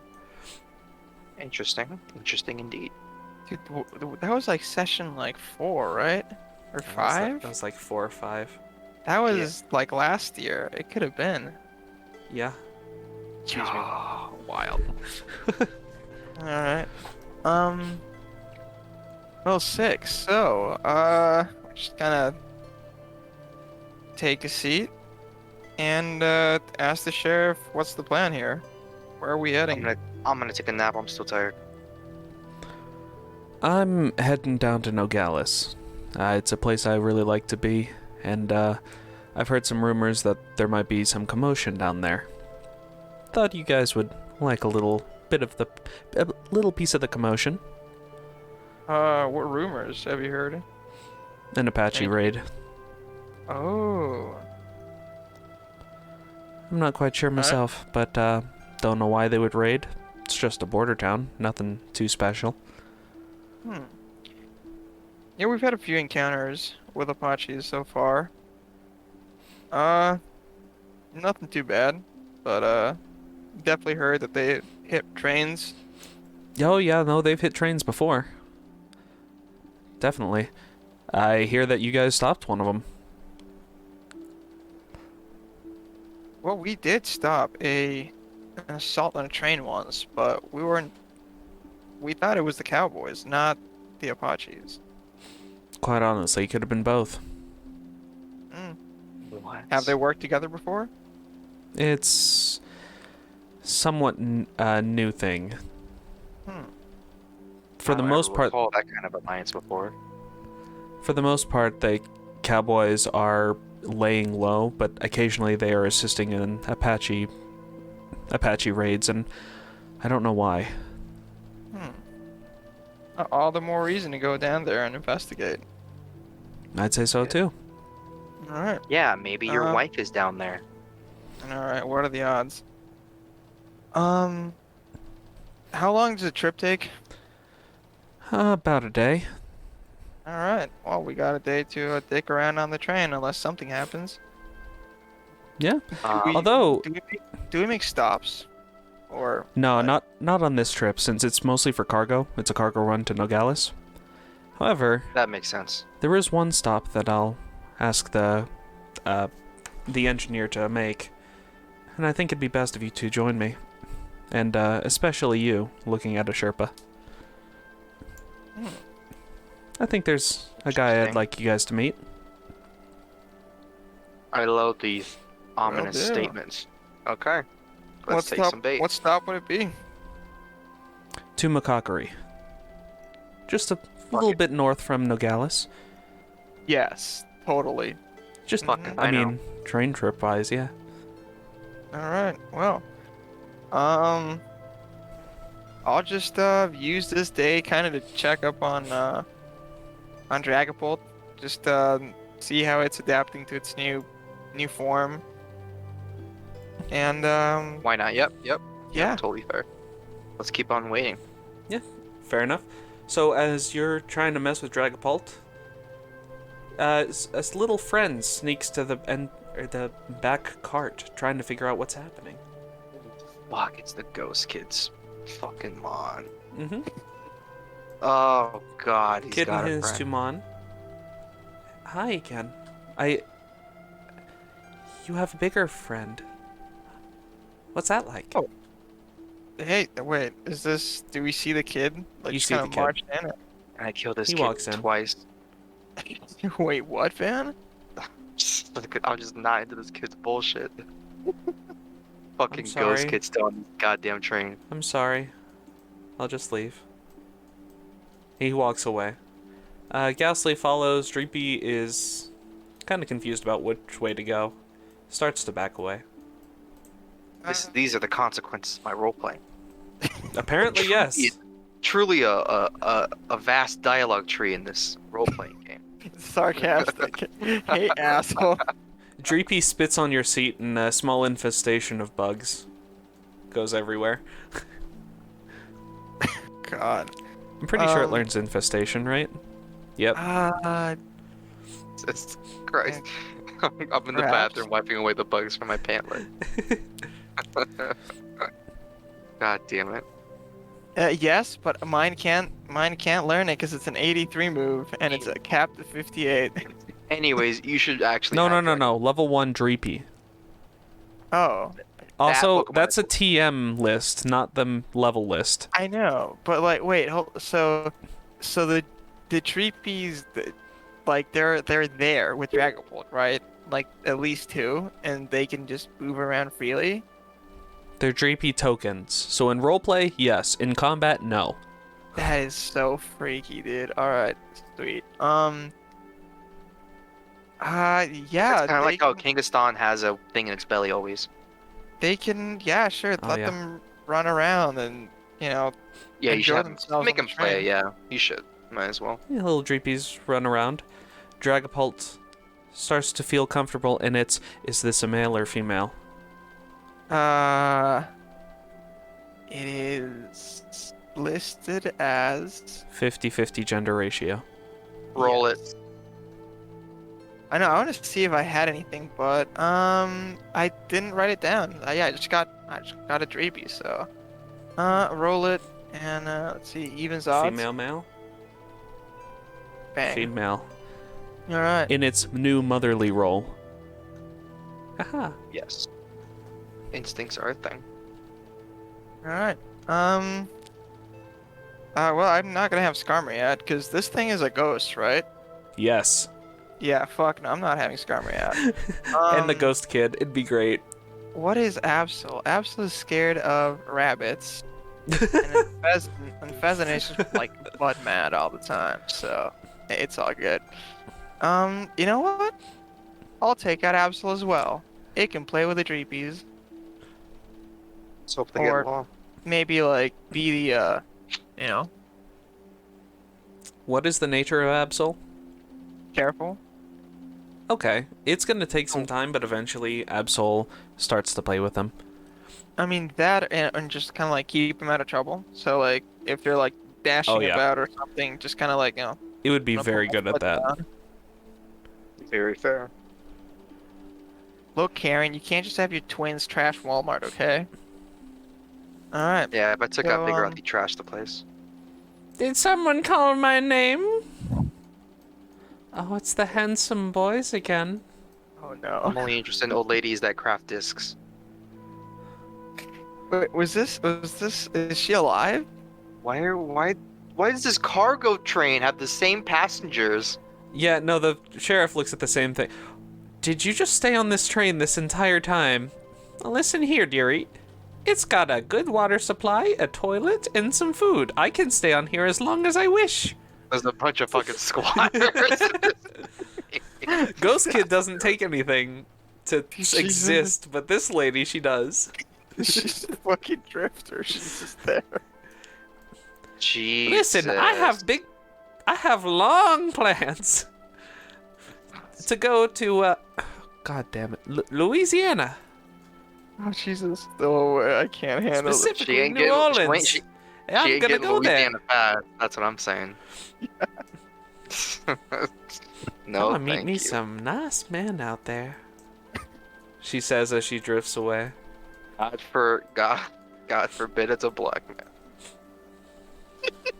Interesting. Interesting indeed. Dude, that was like session like 4, right? Or That was 5? That was like 4 or 5. That was like last year. It could have been. Yeah. Excuse me. Wild. Alright. Well, 6. So, just kind of take a seat and ask the sheriff what's the plan here. Where are we heading? I'm gonna take a nap. I'm still tired. I'm heading down to Nogales. It's a place I really like to be, and I've heard some rumors that there might be some commotion down there. Thought you guys would like a little piece of the commotion. What rumors have you heard? An Apache raid. Oh. I'm not quite sure myself, but don't know why they would raid. It's just a border town, nothing too special. Yeah, we've had a few encounters with Apaches so far. Nothing too bad, but definitely heard that they hit trains. Oh yeah, no, they've hit trains before. Definitely. I hear that you guys stopped one of them. Well, we did stop an assault on a train once, but we thought it was the Cowboys, not the Apaches. Quite honestly, could have been both. What? Have they worked together before? It's somewhat a new thing. For the most part, recall that kind of alliance before. for the most part, the Cowboys are laying low, but occasionally they are assisting in Apache raids, and I don't know why. All the more reason to go down there and investigate. I'd say so too. All right. Yeah, maybe your Uh, wife is down there. All right. What are the odds? How long does the trip take? About a day. All right. Well, we got a day to dick around on the train unless something happens. Yeah. we- Although, Do we make stops? Or no, what? not on this trip, since it's mostly for cargo. It's a cargo run to Nogales. However, That makes sense. there is one stop that I'll ask the engineer to make, and I think it'd be best if you two join me, and especially you, looking at a Sherpa. I think there's a guy I'd Interesting. like you guys to meet. I love these ominous do. statements. Okay. Let's take some bait. What stop would it be? To Makakari. Just a little bit north from Nogales. Yes, totally. Just, Mhm. I I know. mean, train trip wise, yeah. All right. Well, I'll just use this day kind of to check up on Dragapult, just see how it's adapting to its new form. And Why not? Yep. yeah. Totally fair. Let's keep on waiting. Fair enough. So as you're trying to mess with Dragapult, a little friend sneaks to the back cart, trying to figure out what's happening. Fuck, it's the ghost kids. Fucking Mon. Mm-hmm. Oh god, he's Kid got and a his friend. Tumon. Hi, Ken. You have a bigger friend. What's that like? Oh. Hey, wait, is this? Do we see the kid? Like, You just see kind the of kid. marched in. And I killed this He kid walks in. twice. Wait, what, Van? I'm just not into this kid's bullshit. Fucking ghost sorry. kid still on this goddamn train. I'm sorry. I'll just leave. He walks away. Ghastly follows. Dreepy is kind of confused about which way to go. Starts to back away. These are the consequences of my roleplay. Apparently, yes. Truly a vast dialogue tree in this role-playing game. Sarcastic. Hey, asshole. Dreepy spits on your seat and a small infestation of bugs goes everywhere. God. I'm pretty sure it learns infestation, right? Yep. Jesus Christ. I'm in the Perhaps. bathroom wiping away the bugs from my pant leg. God damn it. Yes, but mine can't learn it because it's an 83 move and it's a capped to 58. Anyways, you should actually No, have no. Level 1 Dreepy. Oh, Also, Pokemon that's a is- TM list, not the level list. I know, but like, wait, so the Treepies, like they're there with Dragapult, right? Like at least two, and they can just move around freely. They're Dreepy tokens. So in roleplay, yes. In combat, no. That is so freaky, dude. All right, sweet. Yeah. It's kind of like how can- Kangaskhan has a thing in its belly always. They can, yeah, sure. Oh, Let yeah. them run around and Yeah, you enjoy should have themselves make on them the play. train. Yeah, you should. Might as well. Yeah, little Dreepies run around. Dragapult starts to feel comfortable in its, is this a male or female? It is listed as. 50-50 gender ratio. Roll Yes. it. I know. I want to see if I had anything, but I didn't write it down. Yeah, I just got a Dreepy, so roll it and let's see, evens odds. Female, male? Bang. Female. All right. In its new motherly role. Haha. Yes. Instincts are a thing. All right. Well, I'm not gonna have Skarmory yet because this thing is a ghost, right? Yes. Yeah. Fuck no, I'm not having Skarmory yet. And the ghost kid. It'd be great. What is Absol? Absol is scared of rabbits, and Pheasant is just like blood mad all the time. So it's all good. You know what? I'll take out Absol as well. It can play with the Dreepies. Let's hope they Or- get along. Maybe like be the, you know, What is the nature of Absol? careful. Okay. It's gonna take some time, but eventually Absol starts to play with them. I mean that, and just kind of like keep them out of trouble. So like if they're like dashing Oh, yeah. about or something, just kind of like, you know. It would be put very my good at foot that. down. Very fair. Look, Karen, you can't just have your twins trash Walmart, okay? All right. Yeah, if I took So, out bigger, I'd trash the place. Did someone call my name? Oh, it's the handsome boys again. Oh no. I'm only interested in old ladies that craft discs. Wait, is she alive? Why does this cargo train have the same passengers? Yeah, no, the sheriff looks at the same thing. Did you just stay on this train this entire time? Listen here, dearie. It's got a good water supply, a toilet, and some food. I can stay on here as long as I wish. There's a bunch of fucking squatters. Ghost Kid doesn't take anything to She's- exist, but this lady, she does. She's a fucking drifter. She's just there. Jesus. Listen, I have long plans to go to, God damn it, Louisiana. Oh Jesus! No way! I can't handle it. She Specifically ain't New getting- Orleans. she I'm ain't gonna getting go there. Louisiana fast. That's what I'm saying. No, I'm gonna meet thank me you. some nice men out there. She says as she drifts away. God forbid it's a black man.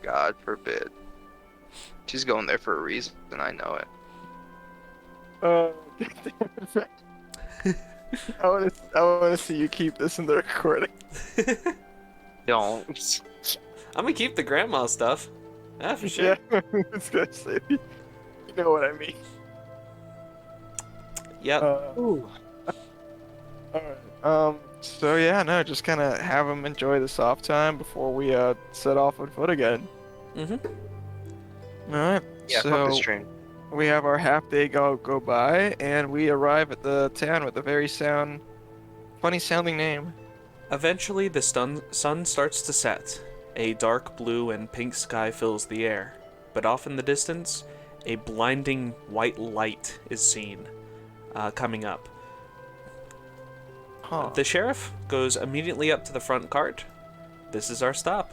God forbid. She's going there for a reason, and I know it. I want to see you keep this in the recording. Don't. I'm gonna keep the grandma stuff. Yeah, for sure. Yeah, I was gonna say, you know what I mean. Yep. Ooh. Alright. So yeah, no, just kind of have them enjoy the soft time before we set off on foot again. Mm-hmm. All right. Yeah, fuck this So train. we have our half day go by, and we arrive at the town with a very funny sounding name. Eventually, the sun starts to set. A dark blue and pink sky fills the air, but off in the distance, a blinding white light is seen, coming up. Huh. The sheriff goes immediately up to the front cart. This is our stop.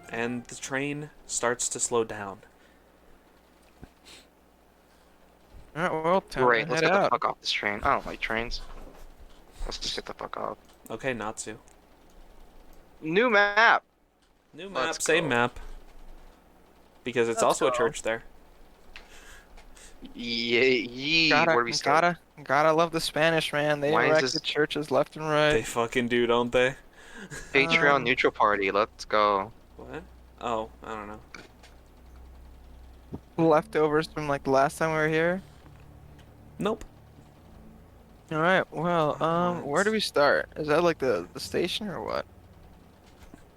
And the train starts to slow down. All right. Well, time Great, to let's head get the out. fuck off this train. I don't like trains. Let's just get the fuck off. Okay, Natsu. New map! New map, Let's same go. map. Because it's Let's also a go. church there. Yee, where do we start? Gotta love the Spanish, man. They Why is erected this- churches left and They right. fucking do, don't they? Patreon Um, neutral party, let's go. What? Oh, I don't know. Leftovers from like the last time we were here. Nope. All right. Well, where do What? we start? Is that like the station or what?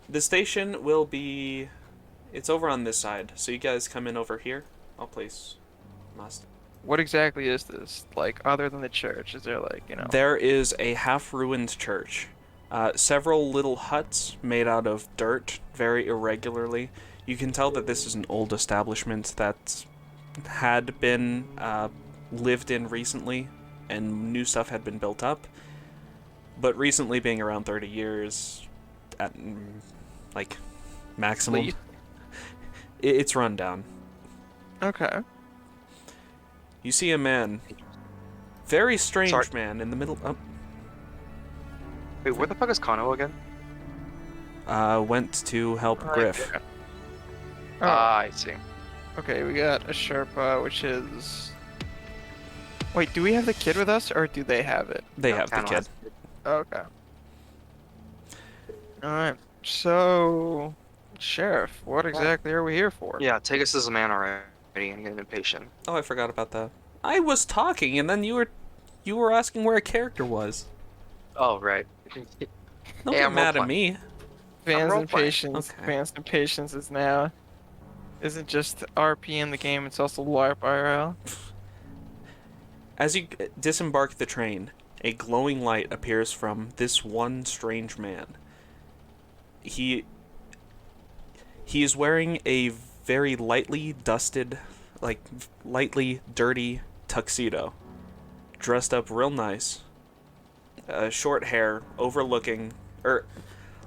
The station will be... It's over on this side, so you guys come in over here. I'll place must. What exactly is this? Like, other than the church, is there like, There is a half-ruined church. Several little huts made out of dirt, very irregularly. You can tell that this is an old establishment that had been lived in recently, and new stuff had been built up. But recently, being around 30 years, at like maximum, Least. it's run down. Okay. You see a man, very strange Sorry. man, in the middle. Wait, where the fuck is Kano again? Went to help Right Griff. there. Ah, I see. Okay, we got a Sherpa, which is... Wait, do we have the kid with us, or do they have it? They No, have the Kano kid. has- Okay. Alright, so... Sheriff, what exactly are we here for? Yeah, take us as a man already. I'm getting impatient. Oh, I forgot about that. I was talking, and then you were asking where a character was. Oh, right. Don't Hey, get I'm mad at role-playing. me. Fans and role-playing. Patience. Okay. Fans and Patience is now... Isn't just RP in the game, it's also LARP IRL. As you disembark the train, a glowing light appears from this one strange man. He is wearing a very lightly dusted, like lightly dirty tuxedo, dressed up real nice. Short hair, overlooking, or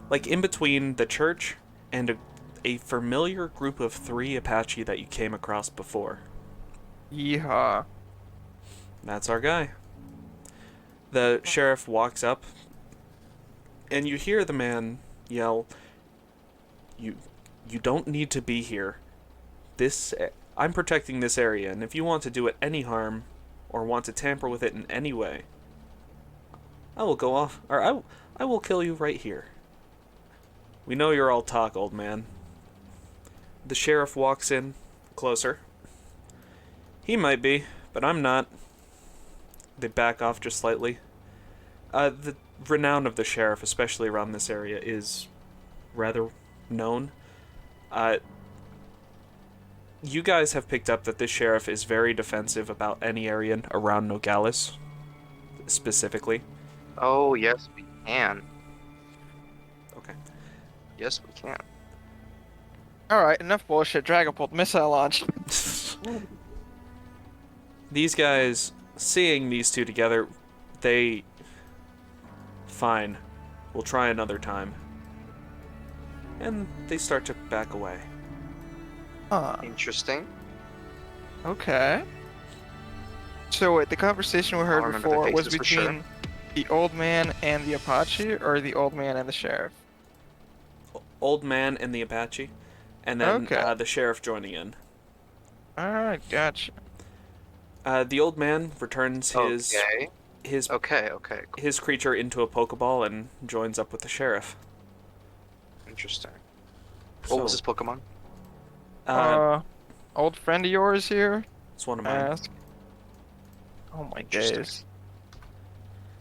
like in between the church and a familiar group of 3 Apache that you came across before. Yeehaw. That's our guy. The sheriff walks up, and you hear the man yell, You don't need to be here. I'm protecting this area, and if you want to do it any harm, or want to tamper with it in any way, I will go off, or I will kill you right here. We know you're all talk, old man. The sheriff walks in, closer. He might be, but I'm not. They back off just slightly. The renown of the sheriff, especially around this area, is rather known. You guys have picked up that this sheriff is very defensive about any area around Nogales, specifically. Oh, yes, we can. Okay. Yes, we can. Alright, enough bullshit. Dragapult missile launch. These guys, seeing these two together, they... Fine. We'll try another time. And they start to back away. Huh. Interesting. Okay. So wait, the conversation we I'll heard remember their before was faces for sure. between the old man and the Apache, or the old man and the sheriff? Old man and the Apache. And then Okay. the sheriff joining in. Alright, gotcha. The old man returns Okay. his Okay, cool. his creature into a Pokeball and joins up with the sheriff. Interesting. What was So, this Pokemon? Old friend of yours here? it's one of mine. Ask. Oh my Interesting. days.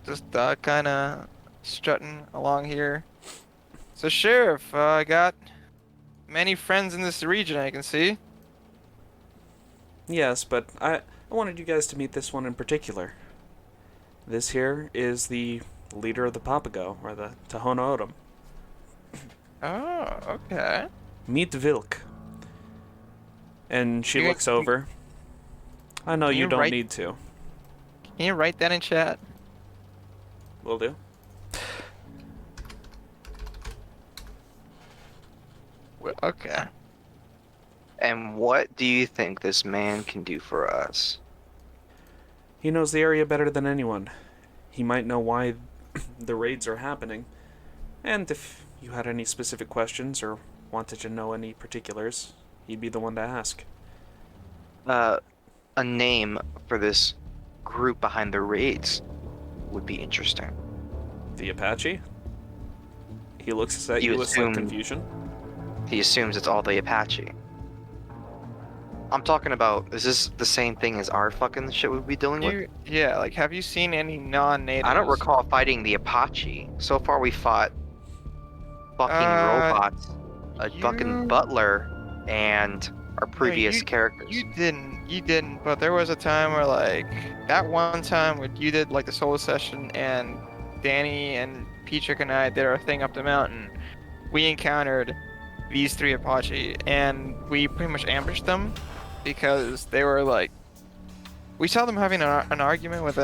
Just kind of strutting along here. So, Sheriff, I got many friends in this region, I can see. Yes, but I wanted you guys to meet this one in particular. This here is the leader of the Papago, or the Tohono O'odham. Oh, okay. Meet Wilk. And she You- looks over. I know Can you you don't write- need to. Can you write that in chat? Will do. Okay. And what do you think this man can do for us? He knows the area better than anyone. He might know why the raids are happening. And if you had any specific questions or wanted to know any particulars, he'd be the one to ask. A name for this group behind the raids would be interesting. The Apache? He looks at You you with assume- slight confusion. He assumes it's all the Apache. I'm talking about, is this the same thing as our fucking shit we'd be dealing with? Yeah, like, have you seen any non-natives? I don't recall fighting the Apache. So far we fought fucking robots, a fucking you- butler, and our previous characters. You didn't, but there was a time where, like, that one time when you did, like, the solo session and Danny and Petrick and I did our thing up the mountain, we encountered these three Apache, and we pretty much ambushed them because they were, like, we saw them having an argument with,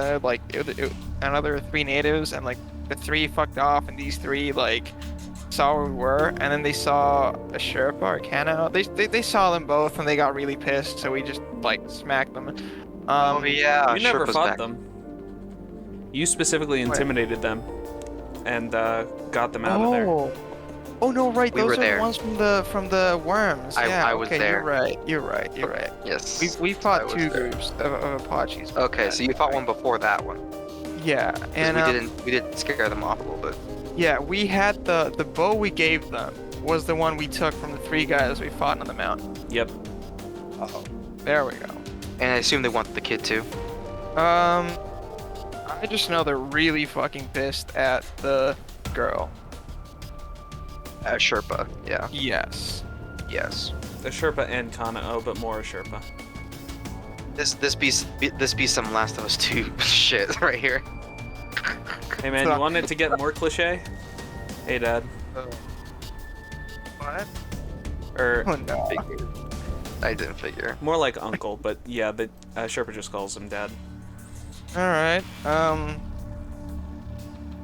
another three natives, and, like, the three fucked off, and these three, like, saw where we were, and then they saw a Sherpa or Kano. They saw them both, and they got really pissed, so we just, like, smacked them. Oh yeah, you never Sherpa's fought back. them. You specifically intimidated them and got them out of there. Oh no, right. We Those were are there. the ones from the worms. I was okay, there. You're right. Yes. We I fought was two there. groups of Apaches. Okay, so you fought one before that one. 'Cause Yeah, and we did scare them off a little bit. yeah, we had the bow we gave them was the one we took from the three guys we fought on the mountain. Yep. Oh, there we go. And I assume they want the kid too. I just know they're really fucking pissed at the girl. Sherpa. Yeah. Yes. Yes. A Sherpa and Kanao, but more a Sherpa. This be some Last of Us 2 shit right here. Hey man, you want it to get more cliche? Hey dad. What? Or Oh no. I didn't figure. more like uncle, but yeah, the Sherpa just calls him dad. All right.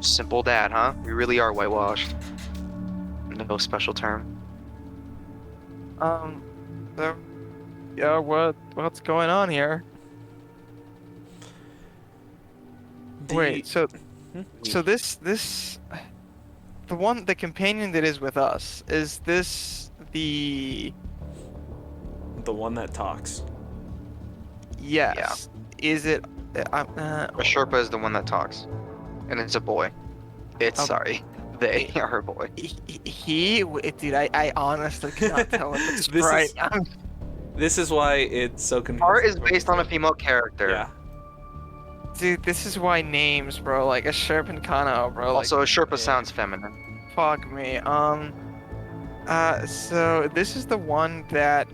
Simple dad, huh? We really are whitewashed. No special term. So, yeah, what's going on here? Wait, so this the companion that is with us, is this the The one that talks. yes. Is it A Sherpa is the one that talks, and it's a boy. It's Oh. sorry, they are a boy. dude, I honestly cannot tell what it's This right. is- This is why it's so confusing. Art is based on a female character. Yeah. Dude, this is why names, bro, like a Sherp and Kano, bro. Like, Also, a Sherpa yeah. sounds feminine. fuck me. So this is the one that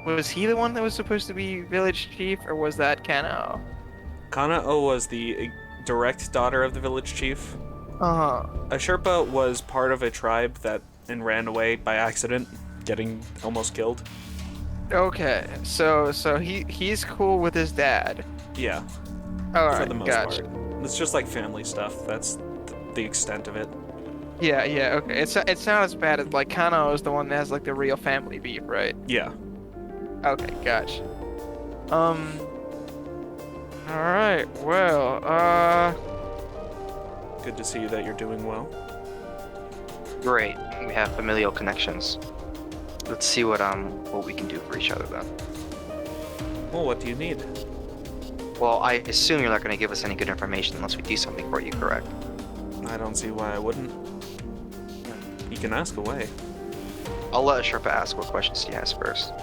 was he the one that was supposed to be village chief, or was that Kano? Kanao was the direct daughter of the village chief. Uh-huh. A Sherpa was part of a tribe that ran away by accident, getting almost killed. Okay, so he's cool with his dad. Yeah, All for right, the most gotcha. part. It's just like family stuff. That's the extent of it. Yeah, okay. It's not as bad as like Kano is the one that has like the real family beef, right? Yeah. Okay, gotcha. All right. Well, Good to see that you're doing well. Great. We have familial connections. Let's see what we can do for each other then. Well, what do you need? Well, I assume you're not going to give us any good information unless we do something for you, correct? I don't see why I wouldn't. You can ask away. I'll let Sherpa ask what questions he has first.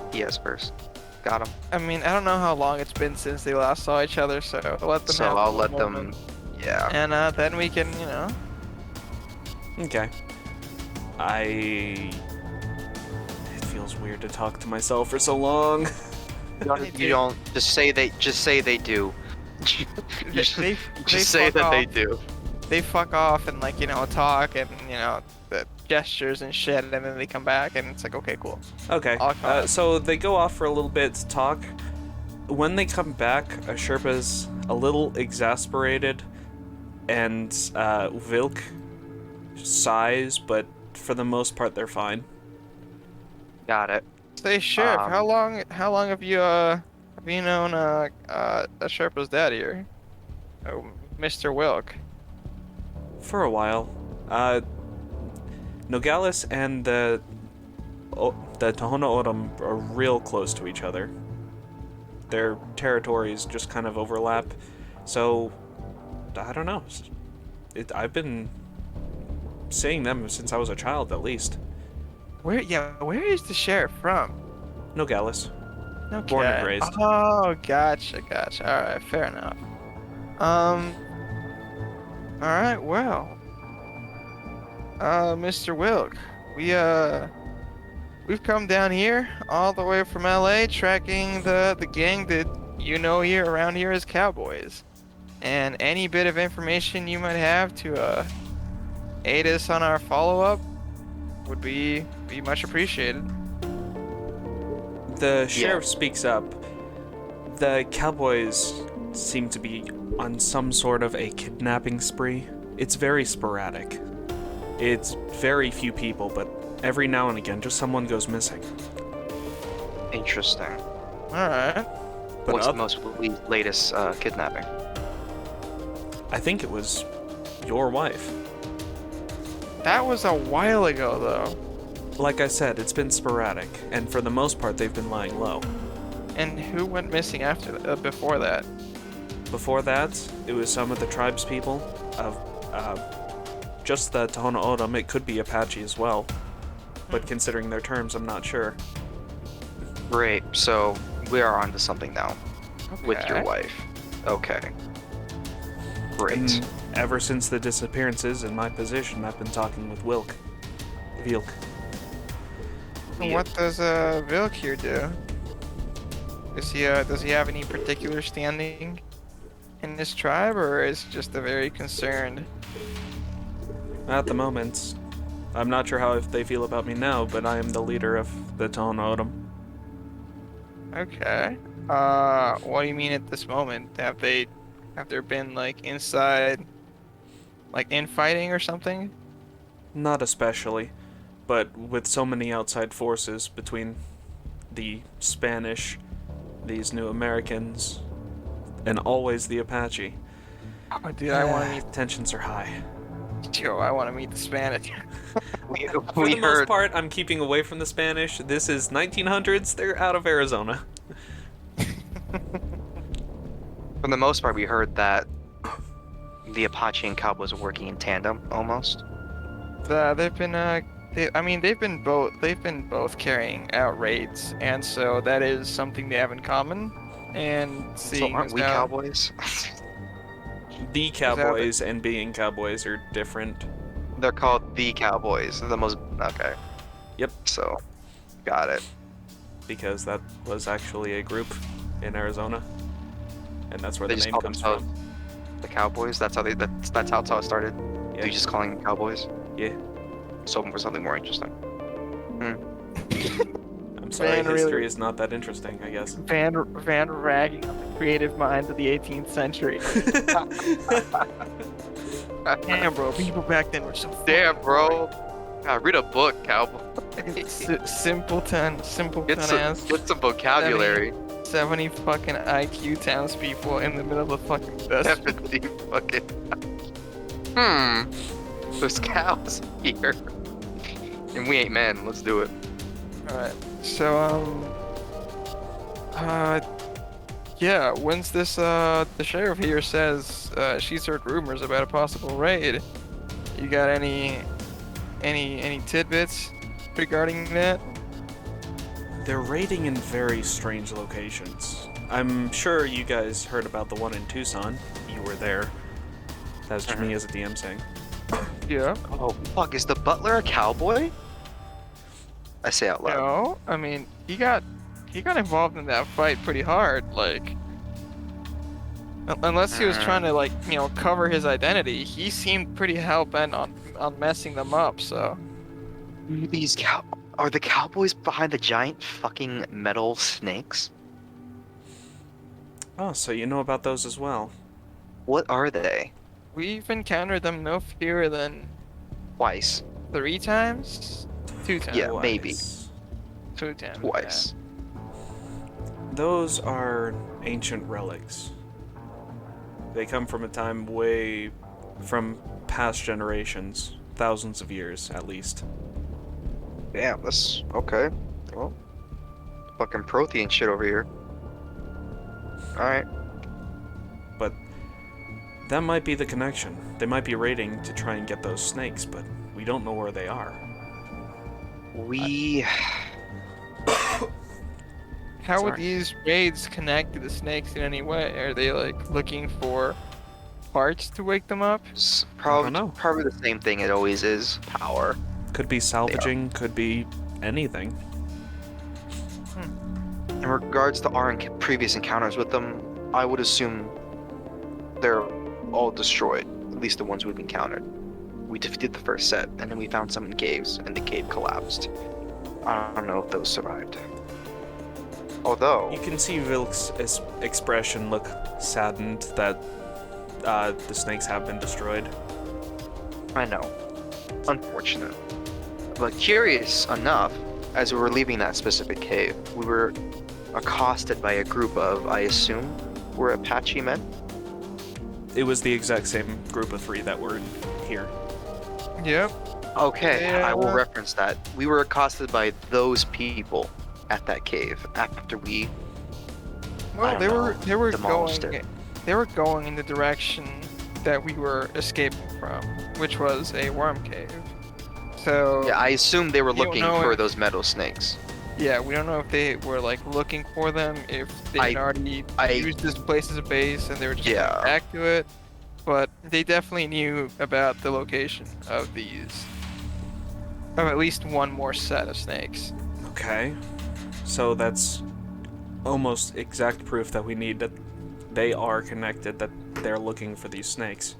Got him. I mean, I don't know how long it's been since they last saw each other, so let them So have I'll a let moment. them. Yeah. And then we can, Okay. It feels weird to talk to myself for so long. You don't just say they do. Just say that they do. They fuck off and talk and the gestures and shit, and then they come back and it's like, okay, cool. Okay. So they go off for a little bit to talk. When they come back, Sherpa's a little exasperated, and Wilk sighs, but for the most part they're fine. Got it. Say, Sheriff, how long have you known Sherpa's dad here? Oh, Mr. Wilk. For a while. Nogales and the Tohono O'odham are real close to each other. Their territories just kind of overlap, so I don't know. I've been seeing them since I was a child, at least. Where is the sheriff from? Nogales. Okay. Born and raised. Oh, gotcha. All right, fair enough. All right, well, Mr. Wilk, we've come down here all the way from LA, tracking the gang that here around here as Cowboys, and any bit of information you might have to aid us on our follow-up would be much appreciated. The sheriff speaks up. The Cowboys seem to be on some sort of a kidnapping spree. It's very sporadic. It's very few people, but every now and again, just someone goes missing. Interesting. Alright. But What's the most latest kidnapping? I think it was your wife. That was a while ago, though. Like I said, it's been sporadic, and for the most part, they've been lying low. And who went missing before that? Before that, it was some of the tribes people of just the Tohono O'odham. It could be Apache as well, but considering their terms, I'm not sure. Great. So we are onto something now with your Okay. wife. Okay. Great. And ever since the disappearances in my position, I've been talking with Wilk. And what does Wilk here do? Does he have any particular standing in this tribe, or is he just a very concerned? At the moment, I'm not sure how they feel about me now, but I am the leader of the Tohono O'odham. Okay. What do you mean at this moment? Have there been inside infighting or something? Not especially, but with so many outside forces between the Spanish, these new Americans, and always the Apache. Oh, dude, I want to meet. Tensions are high. Joe, I want to meet the Spanish. For the most part, I'm keeping away from the Spanish. This is 1900s. They're out of Arizona. For the most part, we heard that the Apache and Cowboys are working in tandem, almost. They've been both carrying out raids, and so that is something they have in common. And So seeing aren't as we how- Cowboys? The Cowboys and being Cowboys are different. They're called the Cowboys. They're the most. Okay. Yep. So, got it. Because that was actually a group in Arizona, and that's where They the just name call comes themselves from. the Cowboys. That's how that's how it started. Yeah. You just calling them Cowboys. Yeah. So for something more interesting. I'm sorry, Man, history really- is not that interesting, I guess. Van ragging on the creative minds of the 18th century. Damn, bro, people back then were so. Damn, fucking bro. God, read a book, Cowboy. bright. Simpleton ass. Get some vocabulary. 70 fucking IQ townspeople in the middle of the fucking desert. 70 fucking. There's cows here. And we ain't men. Let's do it. Alright, so, yeah, when's this, the sheriff here says, she's heard rumors about a possible raid. You got any tidbits? regarding that? They're raiding in very strange locations. I'm sure you guys heard about the one in Tucson. You were there. That's just me as a DM saying. Yeah. Oh fuck! Is the butler a cowboy? I say out loud. No, I mean he got involved in that fight pretty hard. Like, unless he was trying to like cover his identity, he seemed pretty hell bent on messing them up. So These are the cowboys behind the giant fucking metal snakes? Oh, so you know about those as well. What are they? we've encountered them no fewer than Twice. 3 times, 2 times. Yeah, maybe. Twice. 2 times. Twice. Those are ancient relics. They come from a time way from past generations, thousands of years at least. Damn, that's okay. Well, fucking Prothean shit over here. Alright. But that might be the connection. They might be raiding to try and get those snakes, but we don't know where they are. We... How would Sorry. these raids connect to the snakes in any way? Are they like looking for parts to wake them up? Probably, know. probably the same thing it always is. Power. Could be salvaging, could be anything. In regards to our previous encounters with them, I would assume they're all destroyed. At least the ones we've encountered. We defeated the first set, and then we found some in caves, and the cave collapsed. I don't know if those survived. Although... You can see Wilk's expression look saddened that the snakes have been destroyed. I know. Unfortunate. But curious enough, as we were leaving that specific cave, we were accosted by a group of, I assume, were Apache men? It was the exact same group of 3 that were here. Yep. Okay, I will Yeah. reference that. We were accosted by those people at that cave after we... Well, I they don't were know, demolished going it. they were going in the direction that we were escaping from, which was a worm cave. So Yeah, I assume they were You don't looking know for if- those metal snakes. yeah, we don't know if they were like looking for them, if they had already used this place as a base and they were just Yeah. going back to it. But they definitely knew about the location of at least one more set of snakes. Okay. So that's almost exact proof that we need that they are connected, that they're looking for these snakes.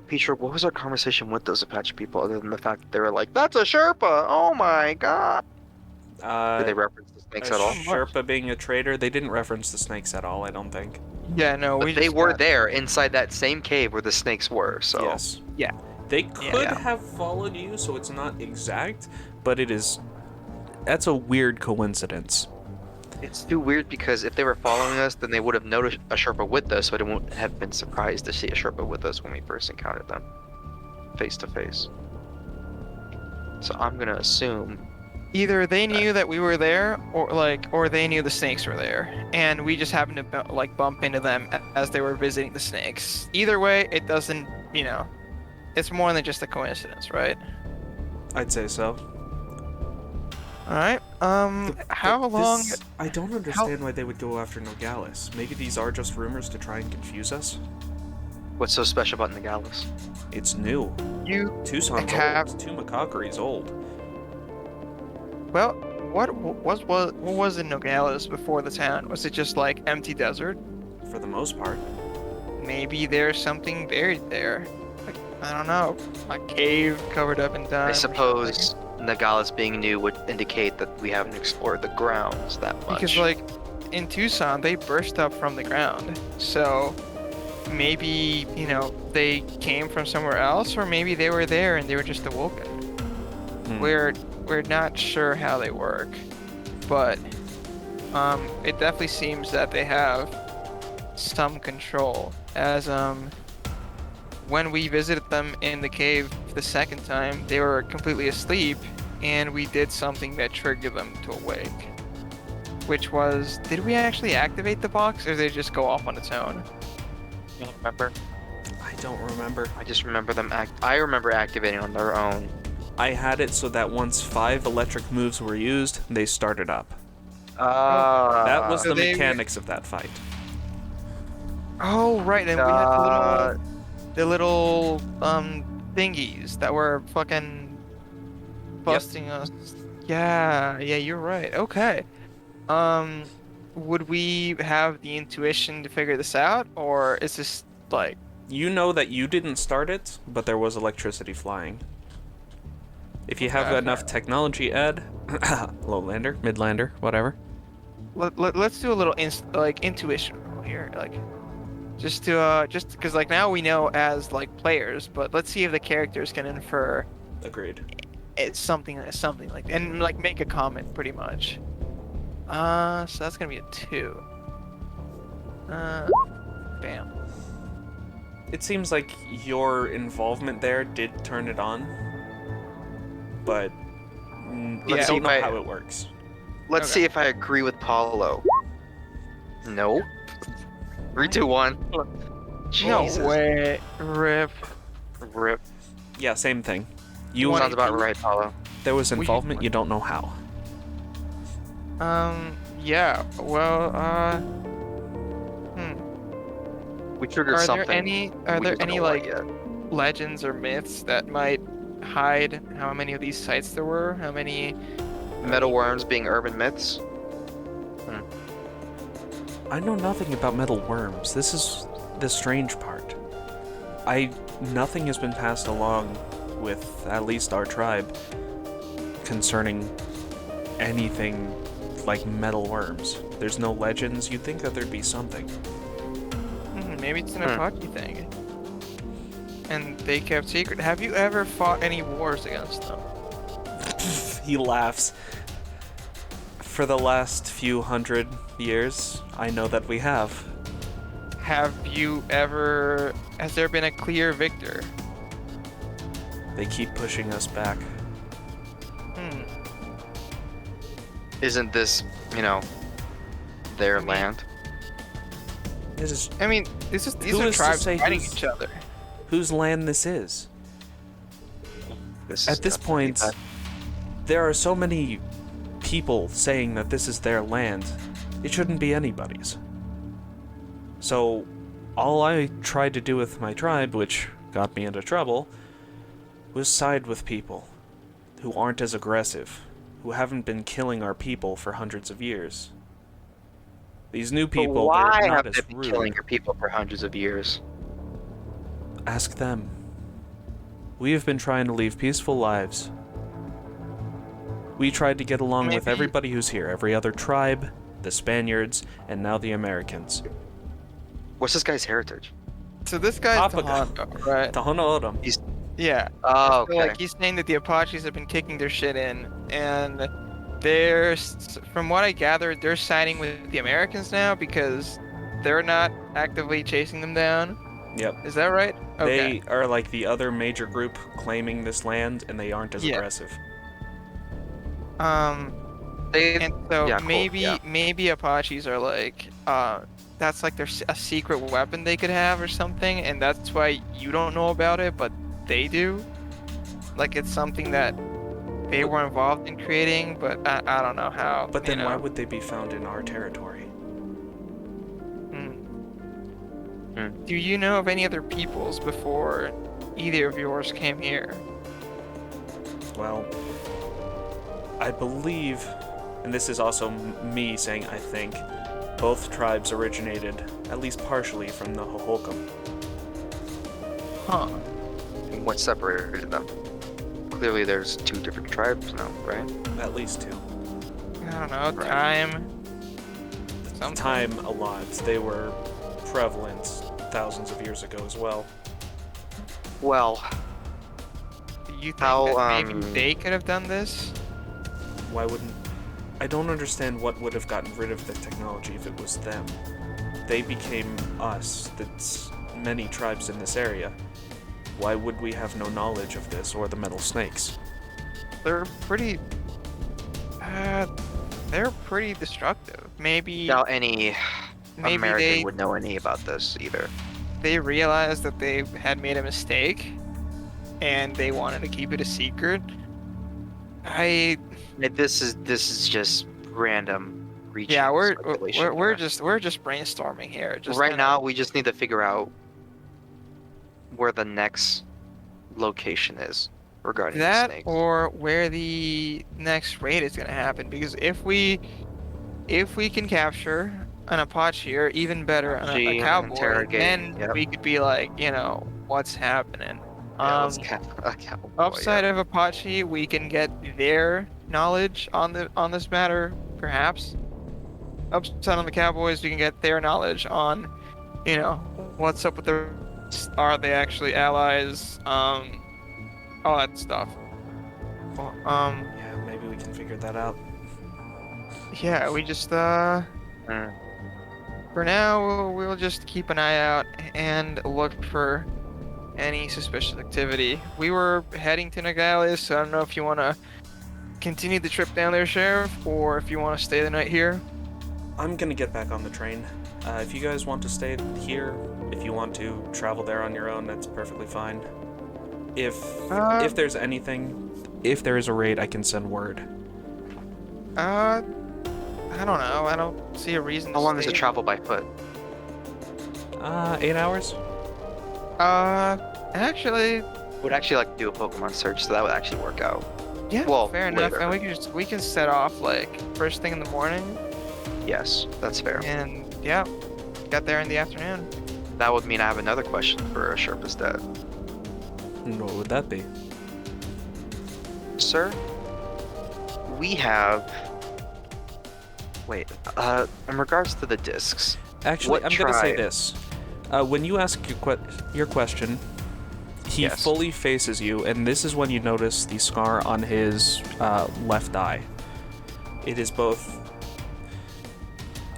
Peter, what was our conversation with those Apache people other than the fact that they were like, "That's a Sherpa! Oh my god!" Did they reference the snakes a at all? Sherpa being a traitor, they didn't reference the snakes at all, I don't think. Yeah, no, But we they just were got- there inside that same cave where the snakes were, so... Yes. Yeah. They could Yeah. have followed you, so it's not exact, but it is... That's a weird coincidence. It's too weird because if they were following us, then they would have noticed a Sherpa with us, but it wouldn't have been surprised to see a Sherpa with us when we first encountered them. Face to face. So I'm gonna assume... Either they knew that we were there, or they knew the snakes were there, and we just happened to bump into them as they were visiting the snakes. Either way, it doesn't, it's more than just a coincidence, right? I'd say so. All right. How long? I don't understand why they would go after Nogales. Maybe these are just rumors to try and confuse us? What's so special about Nogales? It's new. You Tucson's have- old. Tumacacary's old. well, what was in Nogales before the town? Was it just like empty desert? For the most part. Maybe there's something buried there. Like, I don't know, a cave covered up in time. I or suppose Nogales being new would indicate that we haven't explored the grounds that much. Because like in Tucson, they burst up from the ground. So maybe, they came from somewhere else, or maybe they were there and they were just awoken. Hmm. We're not sure how they work, but it definitely seems that they have some control. As when we visited them in the cave the second time, they were completely asleep, and we did something that triggered them to awake. Which was, did we actually activate the box, or did it just go off on its own? You don't remember? I don't remember. I just remember them I remember activating on their own. I had it so that once 5 electric moves were used, they started up. That was So the they- mechanics of that fight. Oh right, and we had the little thingies that were fucking busting us. Yeah, you're right. Okay. Would we have the intuition to figure this out, or is this like? You know that you didn't start it, but there was electricity flying. If you have Okay. enough technology, Ed, Lowlander, Midlander, whatever. Let's do a little intuition roll here, like just because like now we know as like players, but let's see if the characters can infer Agreed. it's something like, and like make a comment pretty much. So that's gonna be a 2. Bam. It seems like your involvement there did turn it on, but Let's I see don't if know I- how it works. Let's Okay. see if I agree with Paolo. Nope. 3, 2, 1. Jesus. No way, Rip. Rip. Yeah, same thing. You Sounds about right, Paolo. there was you- involvement, you don't know how. Yeah. Well, We triggered Are something. there any we just don't know what yet. legends or myths that might hide how many of these sites there were? How many? Metal worms being urban myths? I know nothing about metal worms. This is the strange part. Nothing has been passed along with at least our tribe concerning anything like metal worms. There's no legends. You'd think that there'd be something. Maybe it's an Apache thing. And they kept secret. Have you ever fought any wars against them? He laughs. For the last few hundred years, I know that we have. Have you ever? Has there been a clear victor? They keep pushing us back. Isn't this, their land? This is I mean, these Who are is to tribes say fighting who's- each other. whose land this is. This At is this definitely point, bad. there are so many people saying that this is their land. It shouldn't be anybody's. So, all I tried to do with my tribe, which got me into trouble, was side with people who aren't as aggressive, who haven't been killing our people for hundreds of years. These new people, But why they're not have as they been rude. killing your people for hundreds of years? Ask them. We have been trying to live peaceful lives. We tried to get along with Maybe- everybody who's here, every other tribe, the Spaniards, and now the Americans. What's this guy's heritage? So this guy's Papaga. Tohono, right? Tohono. Yeah. Oh, So okay. like he's saying that the Apaches have been kicking their shit in, and from what I gathered, they're siding with the Americans now because they're not actively chasing them down. Yep. Is that right? Okay. They are like the other major group claiming this land, and they aren't as Yeah. aggressive. They, And so yeah, cool, yeah. maybe Apaches are like that's like a secret weapon they could have or something, and that's why you don't know about it, but they do. Like it's something that they were involved in creating, but I don't know how. But then you why know. would they be found in our territory? Do you know of any other peoples before either of yours came here? Well, I believe, and this is also me saying I think, both tribes originated, at least partially, from the Hohokam. Huh. What separated them? Clearly, there's 2 different tribes now, right? At least 2. I don't know. Right. Time. Something. Time a lot. They were prevalent thousands of years ago as well. Well, Do you think How, that maybe they could have done this? Why wouldn't... I don't understand what would have gotten rid of the technology if it was them. They became us. That's many tribes in this area. Why would we have no knowledge of this or the metal snakes? They're pretty. They're pretty destructive. Maybe. now any maybe American they would know any about this either. they realized that they had made a mistake, and they wanted to keep it a secret. This is just random reaching Yeah, speculation we're here. just brainstorming here. Just Right you now, know. we just need to figure out where the next location is regarding the That snakes. or where the next raid is gonna happen. Because if we can capture an Apache or even better a G cowboy, interrogate. then Yep. we could be like, what's happening. Yeah, let's Um, a cowboy. Upside Yep. of Apache, we can get their knowledge on this matter, perhaps. Upside on the Cowboys, we can get their knowledge on, what's up with their, are they actually allies? All that stuff. Well, Yeah, maybe we can figure that out. yeah, we just Mm. for now we'll just keep an eye out and look for any suspicious activity. We were heading to Nogales, so I don't know if you want to continue the trip down there, Sheriff, or if you want to stay the night here. I'm gonna get back on the train. If you guys want to stay here, if you want to travel there on your own, that's perfectly fine. If there's anything, if there is a raid, I can send word. I don't know. I don't see a reason. How to long is stay. the travel by foot? 8 hours. Actually, Would actually like to do a Pokemon search, so that would actually work out. yeah, Well, fair enough. later. And we can set off like first thing in the morning, Yes, that's fair. and yeah, got there in the afternoon. That would mean I have another question for Sherpa's dad. And what would that be? Sir, we have. Wait, in regards to the discs, Actually, What I'm gonna say tribe? this. When you ask your question, he Yes. fully faces you, and this is when you notice the scar on his left eye. It is both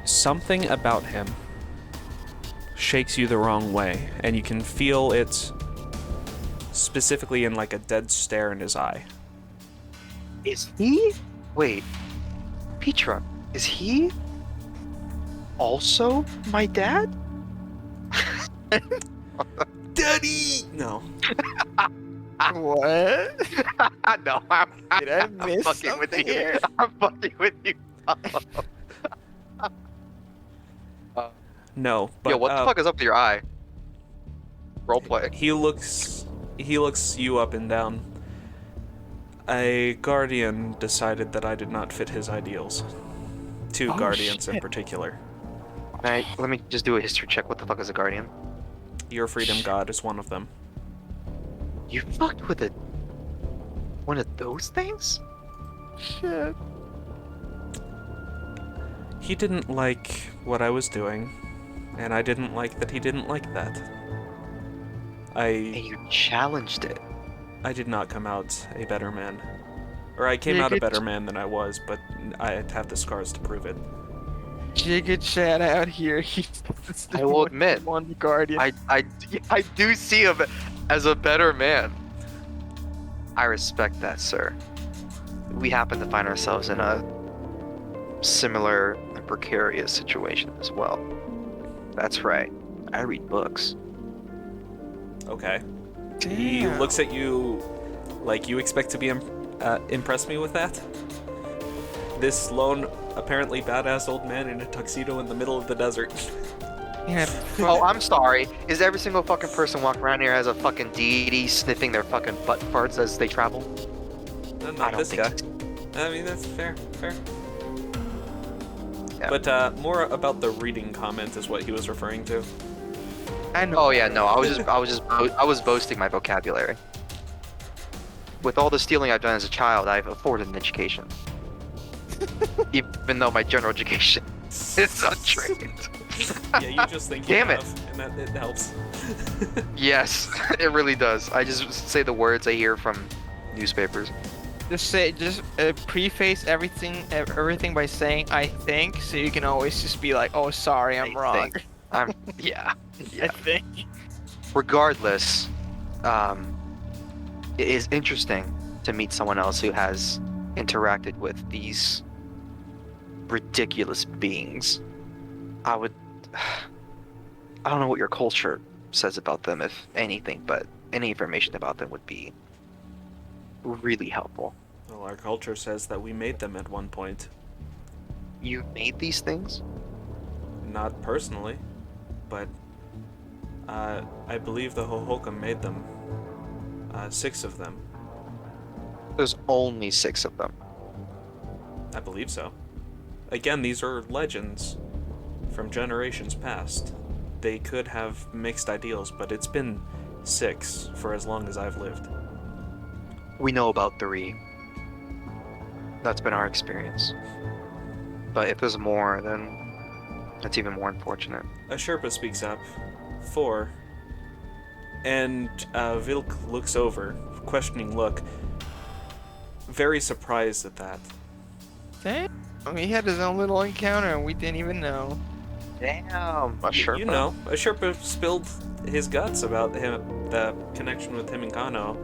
something about him shakes you the wrong way, and you can feel it specifically in like a dead stare in his eye. is he? Wait, Petra, is he also my dad? Daddy! No. What? No, Did I miss fucking with something you. here? I'm fucking with you. No, but Yo, what the fuck is up to your eye? Roleplay. he looks you up and down. A guardian decided that I did not fit his ideals. Two Oh, guardians in shit. particular. Alright, let me just do a history check. What the fuck is a guardian? Your freedom god is one of them. You fucked with one of those things? Shit. He didn't like what I was doing, and I didn't like that he didn't like that. And you challenged it. I did not come out a better man. Or I came You out a could- better man than I was, but I have the scars to prove it. Jigga Chat out here. I will admit, one guardian. I do see him as a better man. I respect that, sir. We happen to find ourselves in a similar and precarious situation as well. That's right. I read books. Okay. He Damn. looks at you like you expect to be impress me with that? This lone, apparently badass old man in a tuxedo in the middle of the desert. Yeah. Oh, I'm sorry. Is every single fucking person walking around here has a fucking deity sniffing their fucking butt farts as they travel? I Not don't this think guy. so. I mean, that's fair. Yeah. But more about the reading comment is what he was referring to. I know. Oh yeah, no. I was boasting my vocabulary. With all the stealing I've done as a child, I've afforded an education. Even though my general education is untrained. Yeah, you just think you Damn it. have, and that it helps. Yes, it really does. I just say the words I hear from newspapers. Just preface everything by saying I think, so you can always just be like, oh, sorry, I'm I wrong. think. Yeah. I think. Regardless, it is interesting to meet someone else who has interacted with these ridiculous beings. I don't know what your culture says about them, if anything, but any information about them would be really helpful. Well, our culture says that we made them at one point. You made these things? Not personally, but I believe the Hohokam made them. 6 of them. There's only 6 of them. I believe so. Again, these are legends from generations past. They could have mixed ideals, but it's been 6 for as long as I've lived. We know about 3. That's been our experience. But if there's more, then that's even more unfortunate. A Sherpa speaks up. 4. And Wilk looks over, questioning look, very surprised at that. Dang. I mean, he had his own little encounter and we didn't even know. Damn, a Sherpa. You know, a Sherpa spilled his guts about him, the connection with him and Kano.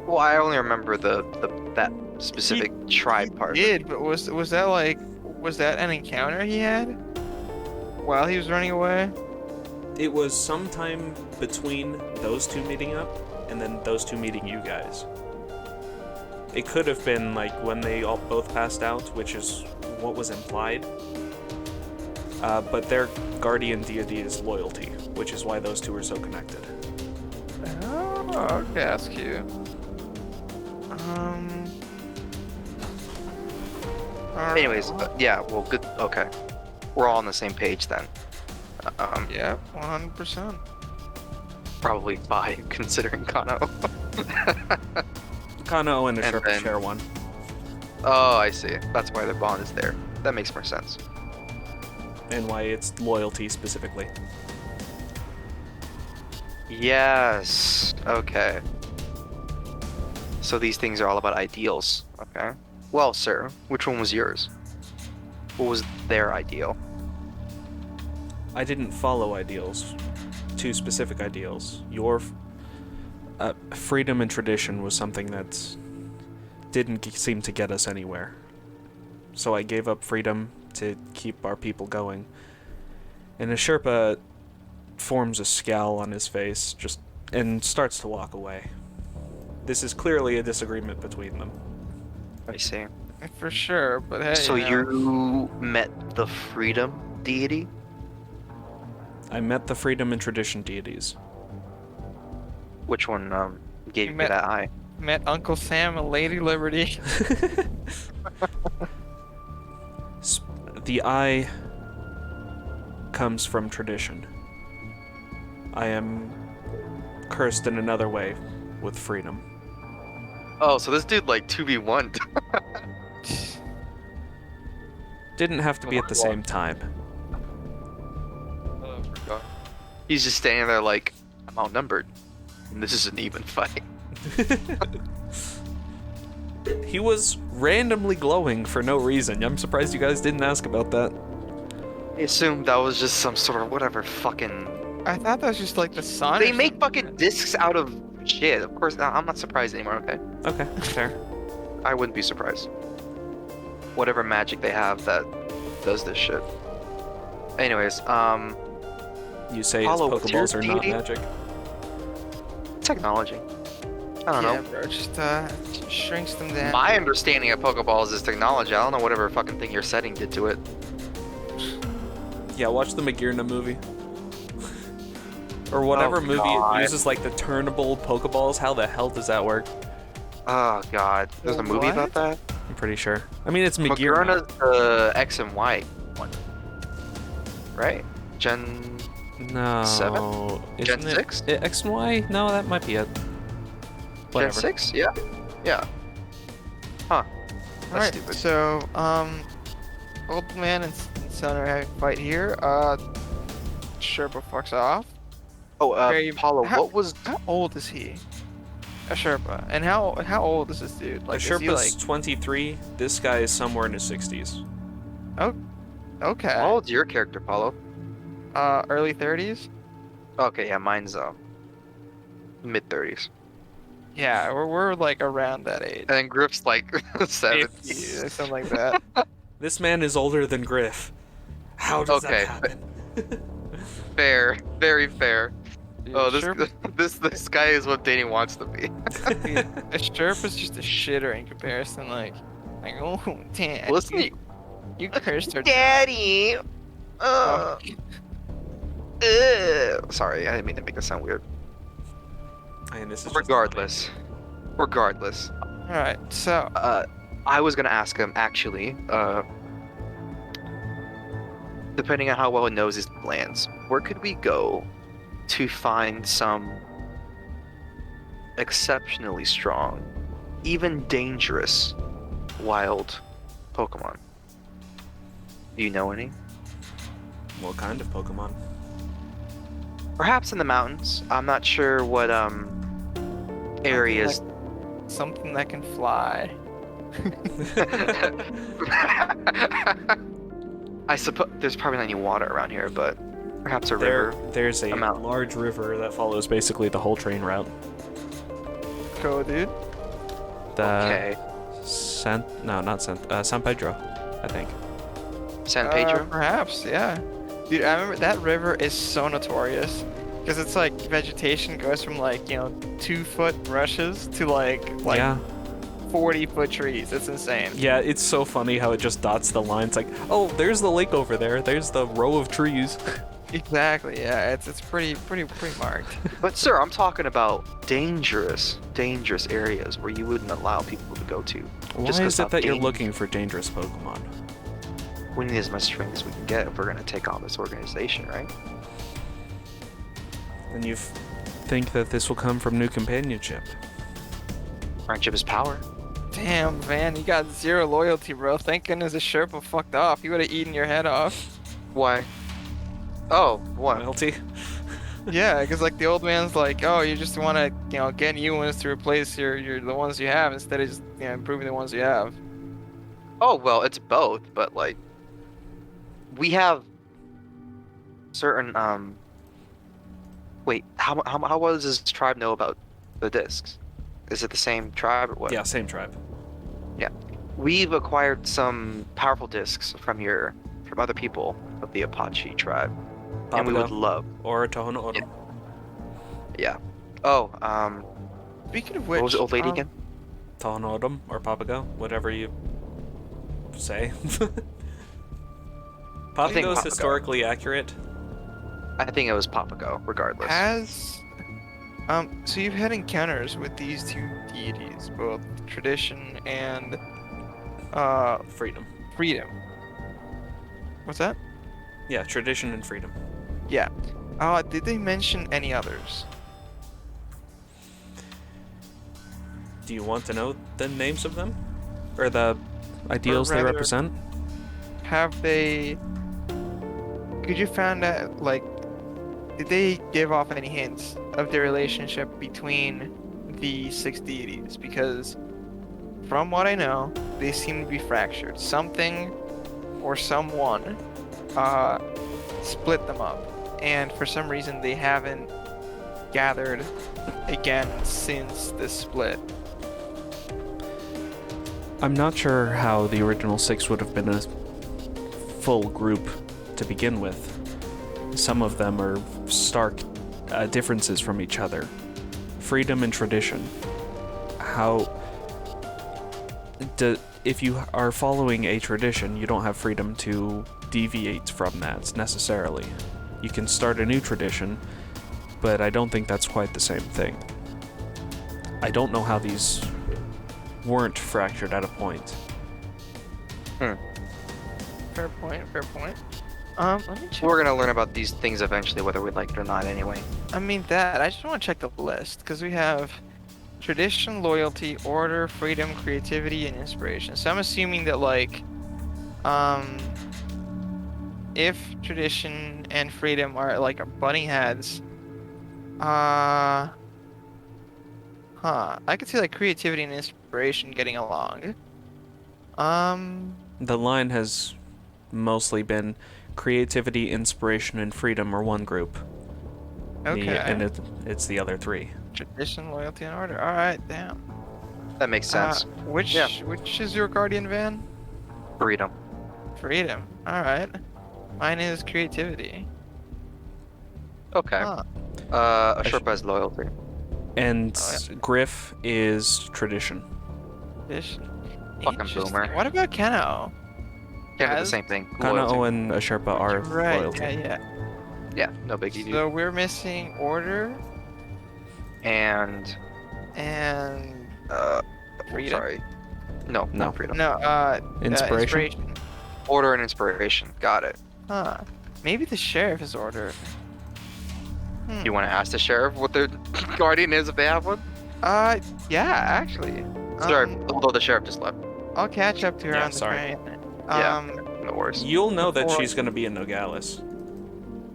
Well, I only remember that specific tribe part. He did, but was that an encounter he had while he was running away? It was sometime between those 2 meeting up and then those 2 meeting you guys. It could have been like when they all both passed out, which is what was implied. But their guardian deity is loyalty, which is why those 2 are so connected. Oh, okay, that's cute. Anyways, yeah, well, good. Okay, we're all on the same page then. Yeah, 100%. Probably 5, considering Kano. Kano and a And Sherpa then- share one. Oh, I see. That's why their bond is there. That makes more sense. And why it's loyalty specifically. Yes. Okay. So these things are all about ideals. Okay. Well, sir, which one was yours? What was their ideal? I didn't follow ideals. 2 specific ideals. Your freedom and tradition was something that didn't seem to get us anywhere. So I gave up freedom to keep our people going. And a Sherpa forms a scowl on his face and starts to walk away. This is clearly a disagreement between them. I see. For sure, but hey. So you know. you met the freedom deity? I met the freedom and tradition deities. Which one gave You you met- that eye? Met Uncle Sam and Lady Liberty. The eye comes from tradition. I am cursed in another way with freedom. Oh, so this dude like 2v1. Didn't have to be at the same time. He's just standing there like, I'm outnumbered. And this is an even fight. He was randomly glowing for no reason. I'm surprised you guys didn't ask about that. I assumed that was just some sort of whatever fucking... I thought that was just like the sun. They or make something. fucking discs out of shit. Of course, I'm not surprised anymore, okay? Okay, fair. I wouldn't be surprised. Whatever magic they have that does this shit. Anyways, You say Paolo, his what's your Pokeballs are not deity? magic? technology. I don't Yeah, know. bro, just shrinks them down. My understanding of Pokeballs is technology. I don't know whatever fucking thing your setting did to it. Yeah, watch the Magirna movie. Or whatever Oh, movie God. uses like the turnable Pokeballs. How the hell does that work? Oh god, there's a movie about that. I'm pretty sure. I mean, it's Magirna. Magirna's the X and Y one, right? Gen No. 7? Gen Isn't it- 6? X and Y? No, that might be it. Whatever. Gen 6? Yeah. Yeah. Huh. That's Alright, stupid. so, old man and son are having a fight here. Sherpa fucks off. Oh, Very- Paolo, how- what was... How old is he? A Sherpa. And how old is this dude? Like, The is he Sherpa's like, 23. This guy is somewhere in his 60s. okay, How old's your character, Paolo? early 30s? Okay, yeah, mine's mid-30s. Yeah, we're like around that age. And then Griff's like 70. 50, something like that. This man is older than Griff. How does Okay, that happen? Fair, very fair. Oh, Sherpa, this guy is what Danny wants to be. a Sherpa's just a shitter in comparison. Like oh, Dad, Listen, you cursed her. Daddy. Oh, Sorry, I didn't mean to make that sound weird. And this is Regardless. all right. So, I was gonna ask him actually. Depending on how well he knows his lands, where could we go to find some exceptionally strong, even dangerous, wild Pokemon? Do you know any? What kind of Pokemon? Perhaps in the mountains. I'm not sure what areas. something that can fly. I suppose there's probably not any water around here, but perhaps a river. There's a mountain. large river that follows basically the whole train route. Go, dude. Okay. San Pedro, I think. San Pedro? Perhaps, yeah. Dude, I remember that river is so notorious because it's like vegetation goes from like 2-foot brushes to like Yeah. 40-foot trees. It's insane. Yeah, it's so funny how it just dots the lines like, oh, there's the lake over there. There's the row of trees. Exactly. Yeah, it's pretty marked. But sir, I'm talking about dangerous areas where you wouldn't allow people to go to. Why Just 'cause is it how that you're dangerous- looking for dangerous Pokemon? We need as much strength as we can get if we're gonna take on this organization, right? And you think that this will come from new companionship? Friendship is power. Damn, man, you got 0 loyalty, bro. Thank goodness the Sherpa fucked off. He would have eaten your head off. Why? Oh, what? Loyalty? Yeah, because like the old man's like, oh, you just want to get new ones to replace your the ones you have instead of just improving the ones you have. Oh well, it's both, but like we have certain Wait, how well does this tribe know about the discs? Is it the same tribe or what? Yeah, same tribe. We've acquired some powerful discs from other people of the Apache tribe, and we would love. Or Tohono O'odham. Yeah. Oh, Speaking of which, what was the old lady again? Tohono O'odham or Papago, whatever you say. Papago is Papago. historically accurate. I think it was Papago, regardless. So you've had encounters with these two deities, both tradition and Freedom. freedom. What's that? Yeah, tradition and freedom. Yeah. Did they mention any others? Do you want to know the names of them? Or the ideals they rather- represent? Have they? Could you find out like? Did they give off any hints of the relationship between the 6 deities? Because from what I know, they seem to be fractured. Something or someone split them up, and for some reason they haven't gathered again since the split. I'm not sure how the original 6 would have been a full group to begin with. Some of them are stark differences from each other. Freedom and tradition. If you are following a tradition, you don't have freedom to deviate from that necessarily. You can start a new tradition, but I don't think that's quite the same thing. I don't know how these weren't fractured at a point. Fair point. Let me check. We're gonna learn about these things eventually, whether we like it or not, anyway. I mean I just want to check the list because we have tradition, loyalty, order, freedom, creativity, and inspiration. So I'm assuming that like, if tradition and freedom are like butting heads, I could see like creativity and inspiration getting along. The line has mostly been creativity, inspiration, and freedom are one group. Okay. And it's the other 3. Tradition, loyalty, and order. All right, damn. That makes sense. Which is your guardian, Van? Freedom. Freedom. All right. Mine is creativity. Okay. Huh. A Sherpa has loyalty. And Oh, yeah. Griff is tradition. Fish. Fucking Interesting. boomer. What about Keno? Can't do the Has- same thing. Kanao Loyalty. and a Sherpa are Right. loyalty. Yeah. Yeah, no biggie, dude. So we're missing order And and freedom. sorry. No, No. not freedom. No. Inspiration? Order and inspiration. Got it. Huh. Maybe the sheriff is order. You want to ask the sheriff what their guardian is if they have one? Yeah, actually. Sorry, although the sheriff just left. I'll catch up to her Yeah, on the sorry. train. Yeah. No worries. You'll know that Before- she's going to be in Nogales.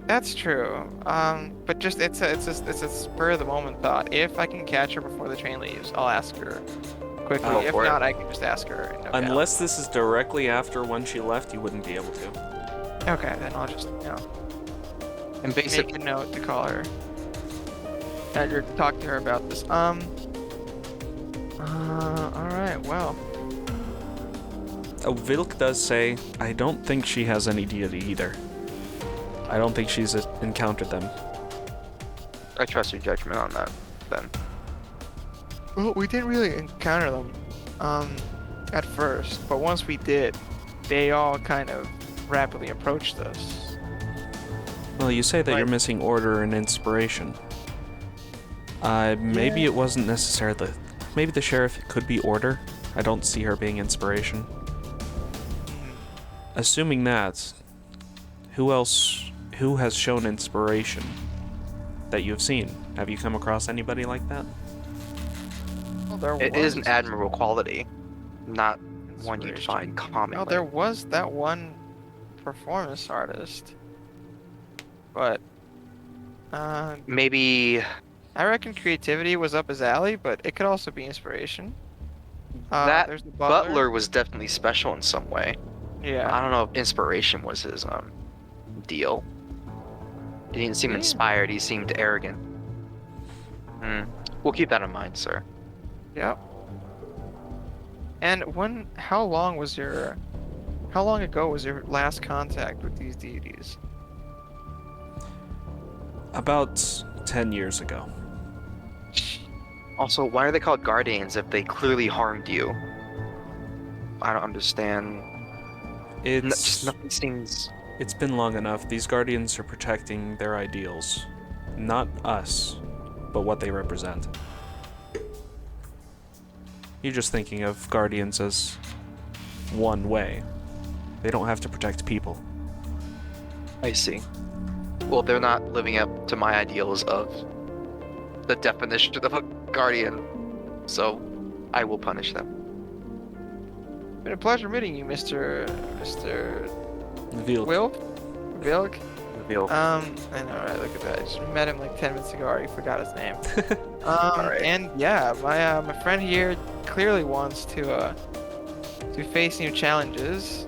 That's true. But just it's a spur of the moment thought. If I can catch her before the train leaves, I'll ask her quickly. Go If for it. not, I can just ask her. in Nogales. Unless this is directly after when she left, you wouldn't be able to. Okay, then I'll just And make basically, a note to call her. Or talk to her about this. All right. Well. Wilk does say, I don't think she has any deity either. I don't think she's encountered them. I trust your judgment on that. Then Well, we didn't really encounter them, at first, but once we did, they all kind of rapidly approached us. Well, you say that you're Like- missing order and inspiration. Maybe Yeah. it wasn't necessarily. Maybe the sheriff could be order. I don't see her being inspiration. Assuming that, who has shown inspiration that you've seen? Have you come across anybody like that? Well, there it is was- an admirable quality, not one you'd Inspiration. find commonly. No, there was that one performance artist, but Maybe I reckon creativity was up his alley, but it could also be inspiration. that There's the Butler was definitely special in some way. Yeah. I don't know if inspiration was his deal. He didn't seem Yeah. inspired. He seemed arrogant. We'll keep that in mind, sir. Yep. And how long ago was your last contact with these deities? About 10 years ago. Also, why are they called guardians if they clearly harmed you? I don't understand. Just nothing seems. It's been long enough. These guardians are protecting their ideals. Not us, but what they represent. You're just thinking of guardians as one way. They don't have to protect people. I see. Well, they're not living up to my ideals of the definition of a guardian, so I will punish them. Been a pleasure meeting you, Mr. Wilk. Wilk? Reveal. I know, right? Look at that. I just met him like 10 minutes ago. I already forgot his name. Alright. And yeah, my friend here clearly wants to face new challenges.